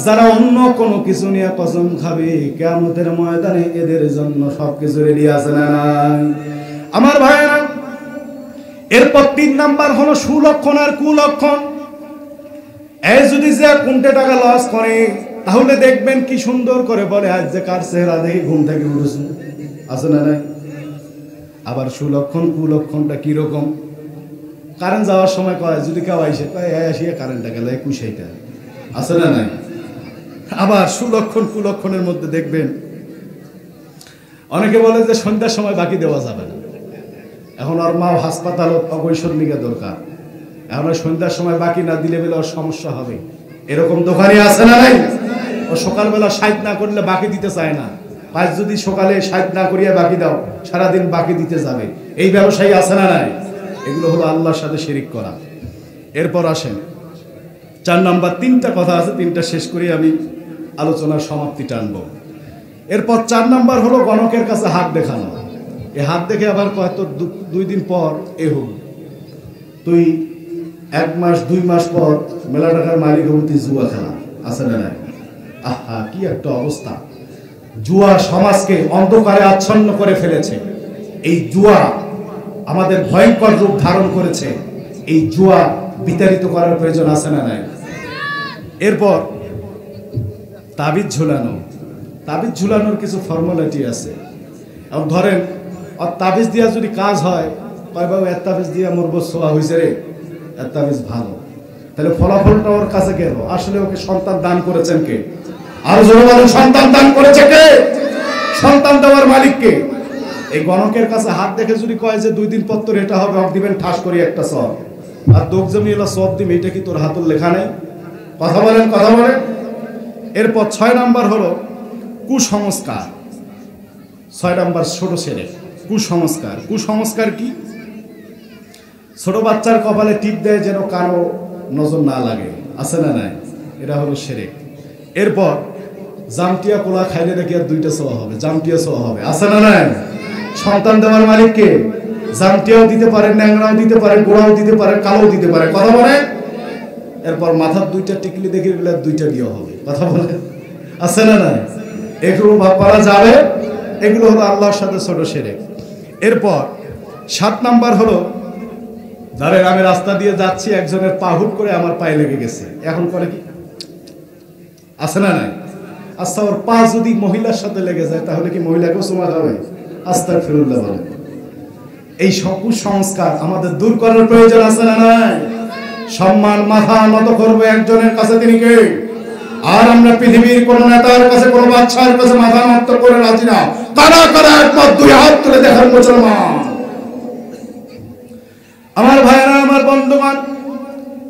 যারা অন্য কোনো কিছু নিয়ে কসম খাবে, কিয়ামতের ময়দানে এদের জন্য সবকিছু রেডি আছে না নাই? আমার ভাইরা, এরপর 3 নাম্বার হলো সুলক্ষণ আর কুলক্ষণ। এই যদি যে কোনটা টাকা লস করে, তাহলে দেখবেন কি সুন্দর করে বলে আজ যে কার চেহারা দেখি ঘুম থেকে উঠেছে। আছে না নাই? আবার সুলক্ষণ কুলক্ষণটা কিরকম? কারেন্ট যাওয়ার সময় কয়, যদি কেউ আইসে কয় আসিয়া কারেন্টটা গেল 21টা। আছে না নাই? আবার সুলক্ষণ কুলক্ষণের মধ্যে দেখবেন অনেকে বলে যে সন্ধ্যার সময় বাকি দেওয়া যাবে না। এখন ওর মা হাসপাতাল অবৈষণ্যিকা দরকার, এখন সন্ধ্যার সময় বাকি না দিলে বেলা ওর সমস্যা হবে। এরকম দোকানে আছে না নাই? ও সকালবেলা 60 না করলে বাকি দিতে চায় না, আজ যদি সকালে 60 না করিয়া বাকি দাও, সারাদিন বাকি দিতে যাবে। এই ব্যবসায়ী আছে না নাই? এগুলো হলো আল্লাহর সাথে শিরিক করা। এরপর আসেন 4 নাম্বার, 3টা কথা আছে, 3টা শেষ করে আমি আলোচনার সমাপ্তি টানব। এরপর 4 নাম্বার হলো গণকের কাছে হাত দেখানো। এই হাত দেখে আবার কয় তোর 2 দিন পর এ হোক, তুই 1 মাস 2 মাস পর মেলা টাকার মালিক হবি, তুই জুয়া খেলা। আছে না নাই? আহা, কি একটা অবস্থা! জুয়া সমাজকে অন্ধকারে আচ্ছন্ন করে ফেলেছে। এই জুয়া আমাদের ভয়ঙ্কর রূপ ধারণ করেছে। এই জুয়া বিতাড়িত করার প্রয়োজন আছে না নাই? এরপর তাবিজ ঝুলানো। তাবিজ ঝুলানোর কিছু ফর্মালিটি আছে। এবং ধরেন তাবিজ দিয়া যদি কাজ হয়, কয় বাবু এর তাবিজ দিয়া মোর ছোঁয়া হয়েছে রে, এর তাবিজ ভালো, তাহলে ফলাফলটা ওর কাছে গেল। আসলে ওকে সন্তান দান করেছেন কে? আর জোরে বলেন, সন্তান দান করেছে কে? সন্তান দেওয়ার মালিক কে? এই গণকের কাছে হাত দেখে যদি কয় যে 2 দিন পর তোর এটা হবে, অফ দিবেন ঠাস করি একটা সব, আর দোক জমি এলো সব দিবে, এটা কি তোর হাতের লেখা নেই? কথা বলেন, কথা বলেন। এরপর 6 নাম্বার হলো কুসংস্কার। 6 নাম্বার ছোট শিরক, কুসংস্কার। কুসংস্কার কি? ছোট বাচ্চার কপালে টিপ দেয় যেন কারো নজর না লাগে। আছে না নাই? এটা হলো শিরক। এরপর জামটিয়া কোলা খাইলে নাকি আর 2টা ছোঁয়া হবে, জামটিয়া ছোঁয়া হবে। আছে না নাই? সন্তান দেওয়ার মালিক কে? জামটিয়াও দিতে পারে, ন্যাংরাও দিতে পারে, গোড়াও দিতে পারে, কালোও দিতে পারে। কথা বলে। এরপর মাথার 2টা টিকলি দেখে গেলে 2টা বিয়ে হবে। কথা বলে। আছে না নাই? এগুলো করা যাবে। এগুলো হলো আল্লাহর সাথে ছোট শিরক। এরপর 7 নাম্বার হলো, ধরেন আমি রাস্তা দিয়ে যাচ্ছি, একজনের পা হুট করে আমার পায়ে লেগে গেছে, এখন করে কি? আছে না নাই? আচ্ছা, ওর পা যদি মহিলার সাথে লেগে যায়, তাহলে কি মহিলাকেও চুমা খাবে? আস্তাগফিরুল্লাহ বলে। এই কুসংস্কার আমাদের দূর করার প্রয়োজন আছে না নাই? সম্মান মাথা নত করবো একজনের কাছে, তিনি কে? আর আমরা পৃথিবীর কোন নেতার কাছে, কোন বাদশার কাছে মাথা নত করে রাজি না। কারা কারা একমত দুই হাত তুলে দেখার মুসলমান। আমার ভাইরা, আমার বন্ধুগণ,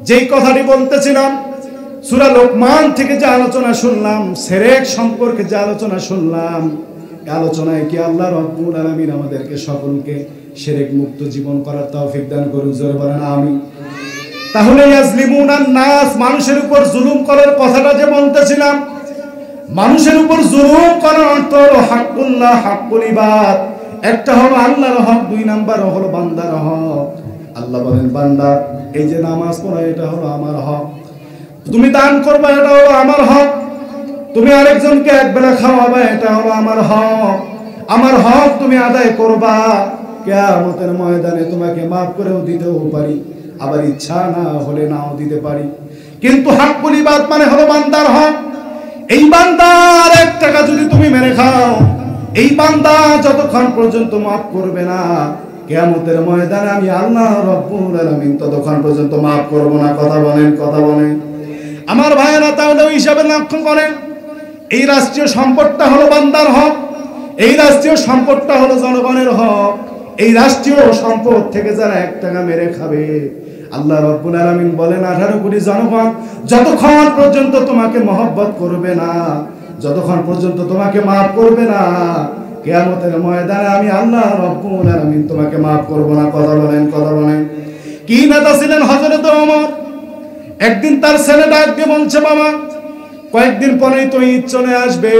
যেই কথাটি বলতেছিলাম, সূরা লোকমান থেকে যে আলোচনা শুনলাম, শিরক সম্পর্কে যে আলোচনা শুনলাম, এই আলোচনায় কি আল্লাহ রাব্বুল আলামিন আমাদেরকে সকলকে শিরক মুক্ত জীবন করার তৌফিক দান করুন, জোরে বলেন আমিন। তাহলে ইয়াজলিমুনান নাস, মানুষের উপর জুলুম করার কথাটা যে বলতেছিলাম, মানুষের উপর জুলুম করার অর্থ হলো হাক্কুল্লাহ, হাক্কুল ইবাদ। একটা হলো আল্লাহর হক, দুই নাম্বার হলো বান্দার হক। আল্লাহ বলেন, বান্দা এই যে নামাজ পড়া, এটা হলো আমার হক। তুমি দান করবা, এটা হলো আমার হক। তুমি আরেকজনকে একবেলা খাওয়াবা, এটা হলো আমার হক। আমার হক তুমি আদায় করবা। কিয়ামতের ময়দানে তোমাকে মাফ করেও দিতেও পারি, আবার ইচ্ছা না হলে নাও দিতে পারি। কিন্তু হাক্কুল ইবাদ মানে হলো বান্দার হক। এই বান্দার 1 টাকা যদি তুমি মেরে খাও, এই বান্দা যতক্ষণ পর্যন্ত মাফ করবে না, কিয়ামতের ময়দানে আমি আল্লাহ রাব্বুল আলামিন ততক্ষণ পর্যন্ত মাফ করব না। কথা বলেন, কথা বলেন আমার ভাইয়েরা। তাহলে ওই হিসাবে লক্ষ্য করেন, এই রাষ্ট্রীয় সম্পদটা হলো বান্দার হক, এই রাষ্ট্রীয় সম্পদটা হলো জনগণের হক। এই রাষ্ট্রীয় সম্পদ থেকে যারা 1 টাকা মেরে খাবে, আল্লাহ রাব্বুল আলামিন বলেন 18 কোটি জনগণ যতক্ষণ পর্যন্ত তোমাকে মহব্বত করবে না, যতক্ষণ পর্যন্ত তোমাকে মাফ করবে না, কিয়ামতের ময়দানে আমি আল্লাহ রাব্বুল আলামিন তোমাকে মাফ করব না। কথা বলেন, কথা বলেন। কি নেতা ছিলেন হযরত ওমর। একদিন তার ছেলে ডাক দিয়ে বলছে, বাবা কয়েকদিন পরেই তো ঈদ চলে আসবে,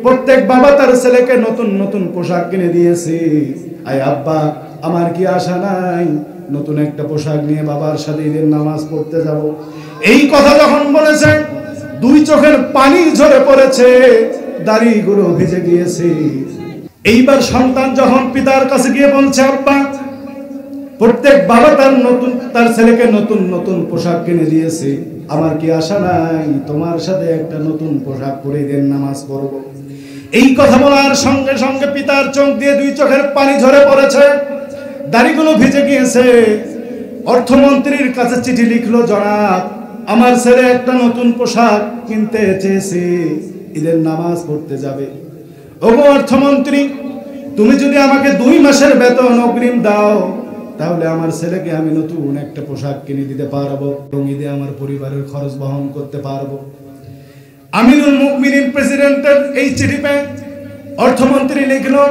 প্রত্যেক বাবা তার ছেলেকে নতুন নতুন পোশাক কিনে দিয়েছে। আয় আব্বা, আমার কি আশা নাই নতুন একটা পোশাক নিয়ে বাবার সাথে ঈদের নামাজ পড়তে যাব? এই কথা যখন বলেছে, 2 চোখের পানি ঝরে পড়েছে, দাড়িগুলো ভিজে গিয়েছে। এইবার সন্তান যখন পিতার কাছে গিয়ে বলছে, আব্বা প্রত্যেক বাবা তার ছেলেকে নতুন নতুন পোশাক কিনে দিয়েছে, আমার কি আশা নাই তোমার সাথে একটা নতুন পোশাক পরে ঈদের নামাজ পড়ব? এই কথা বলার সঙ্গে সঙ্গে পিতার চোখ দিয়ে 2 চোখের পানি ঝরে পড়েছে, দাড়িগুলো ভিজে গিয়েছে। অর্থমন্ত্রীর কাছে চিঠি লিখলো, জনাব আমার ছেলে একটা নতুন পোশাক কিনতে চেয়েছে, ঈদের নামাজ পড়তে যাবে। ওগো অর্থমন্ত্রী, তুমি যদি আমাকে 2 মাসের বেতন অগ্রিম দাও, তাহলে আমার ছেলেকে আমি নতুন একটা পোশাক কিনে দিতে পারবো এবং ঈদে আমার পরিবারের খরচ বহন করতে পারবো। আমিরুল মুমিনিন প্রেসিডেন্টের এই চিঠি পেয়ে অর্থমন্ত্রী লিখলো,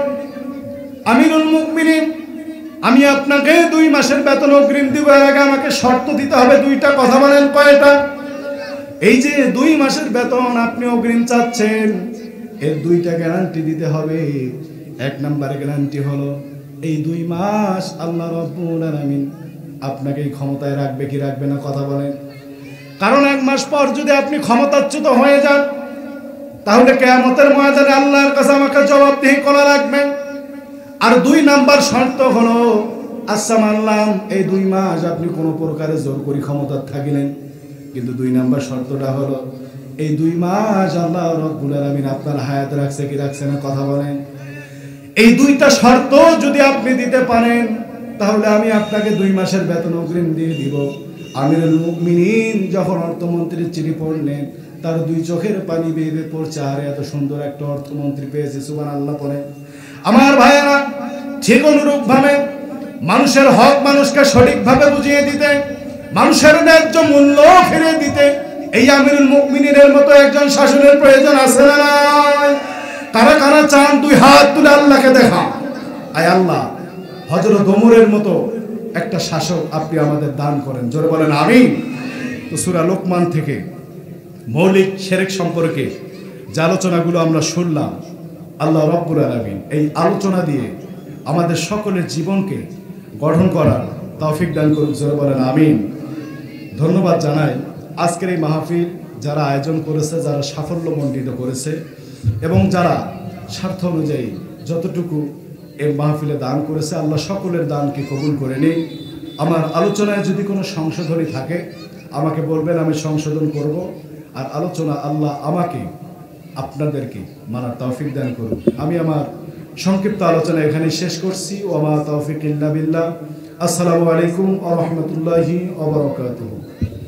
আমিরুল মুমিনিন, আমি আপনাকে 2 মাসের বেতন অগ্রিম দিব, এর আগে আমাকে শর্ত দিতে হবে 2টা। কথা বলেন কয়টা? এই যে 2 মাসের বেতন আপনি অগ্রিম চাচ্ছেন, এর 2টা গ্যারান্টি দিতে হবে। 1 নাম্বার গ্যারান্টি হলো এই 2 মাস আল্লাহ রাব্বুল আলামিন আপনাকে এই ক্ষমতায় রাখবে কি রাখবে না? কথা বলেন। কারণ 1 মাস পর যদি আপনি ক্ষমতাচ্যুত হয়ে যান, তাহলে কিয়ামতের ময়দানে আল্লাহর কাছে আমাকে জবাবদিহি করা লাগবে। আর 2 নাম্বার শর্ত হলো, আচ্ছা মানলাম এই 2 মাস আপনি কোনো প্রকারে জোর করে ক্ষমতা থাকিলেন, কিন্তু 2 নাম্বার শর্তটা হলো এই 2 মাস আল্লাহ রাব্বুল আলামিন আপনার হায়াত রাখছে কি রাখছে না? কথা বলেন। এই 2টা শর্ত যদি আপনি দিতে পারেন, তাহলে আমি আপনাকে 2 মাসের বেতন অগ্রিম দিয়ে দিব। আমিরুল মুমিনিন যখন অর্থমন্ত্রীর চিঠি পড়লেন, তার 2 চোখের পানি বেয়ে বেয়ে পড়ছে, আর এত সুন্দর একটা অর্থমন্ত্রী পেয়েছে, সুবহানাল্লাহ পড়ে। আমার ভাইয়েরা, ঠিক অনুরূপ ভাবে মানুষের হক মানুষকে সঠিকভাবে বুঝিয়ে দিতে, মানুষের ন্যায্য মূল্য ফিরিয়ে দিতে এই আমিরুল মুমিনিনের মতো একজন শাসনের প্রয়োজন আছে না নাই? কারা কারা চান 2 হাত তুলে আল্লাহকে দেখা? আয় আল্লাহ, হযরত ওমরের মতো একটা শাসক আপনি আমাদের দান করেন, জোরে বলেন আমিন। তো সূরা লোকমান থেকে মৌলিক শিরক সম্পর্কে যে আলোচনাগুলো আমরা শুনলাম, আল্লাহ রাব্বুল আলামিন এই আলোচনা দিয়ে আমাদের সকলের জীবনকে গঠন করার তৌফিক দান করুন, জোরে বলেন আমিন। ধন্যবাদ জানাই আজকের এই মাহফিল যারা আয়োজন করেছে, যারা সাফল্যমণ্ডিত করেছে এবং যারা স্বার্থ অনুযায়ী যতটুকু এই মাহফিলে দান করেছে, আল্লাহ সকলের দানকে কবুল করে নিন। আমার আলোচনায় যদি কোনো সংশোধনী থাকে আমাকে বলবেন, আমি সংশোধন করব। আর আলোচনা আল্লাহ আমাকে আপনাদেরকে মানার তৌফিক দান করুন। আমি আমার সংক্ষিপ্ত আলোচনা এখানে শেষ করছি। ওয়া মা তৌফিক ইল্লা বিল্লাহ। আসসালামু আলাইকুম ওয়া রাহমাতুল্লাহি ওয়া বারাকাতুহু।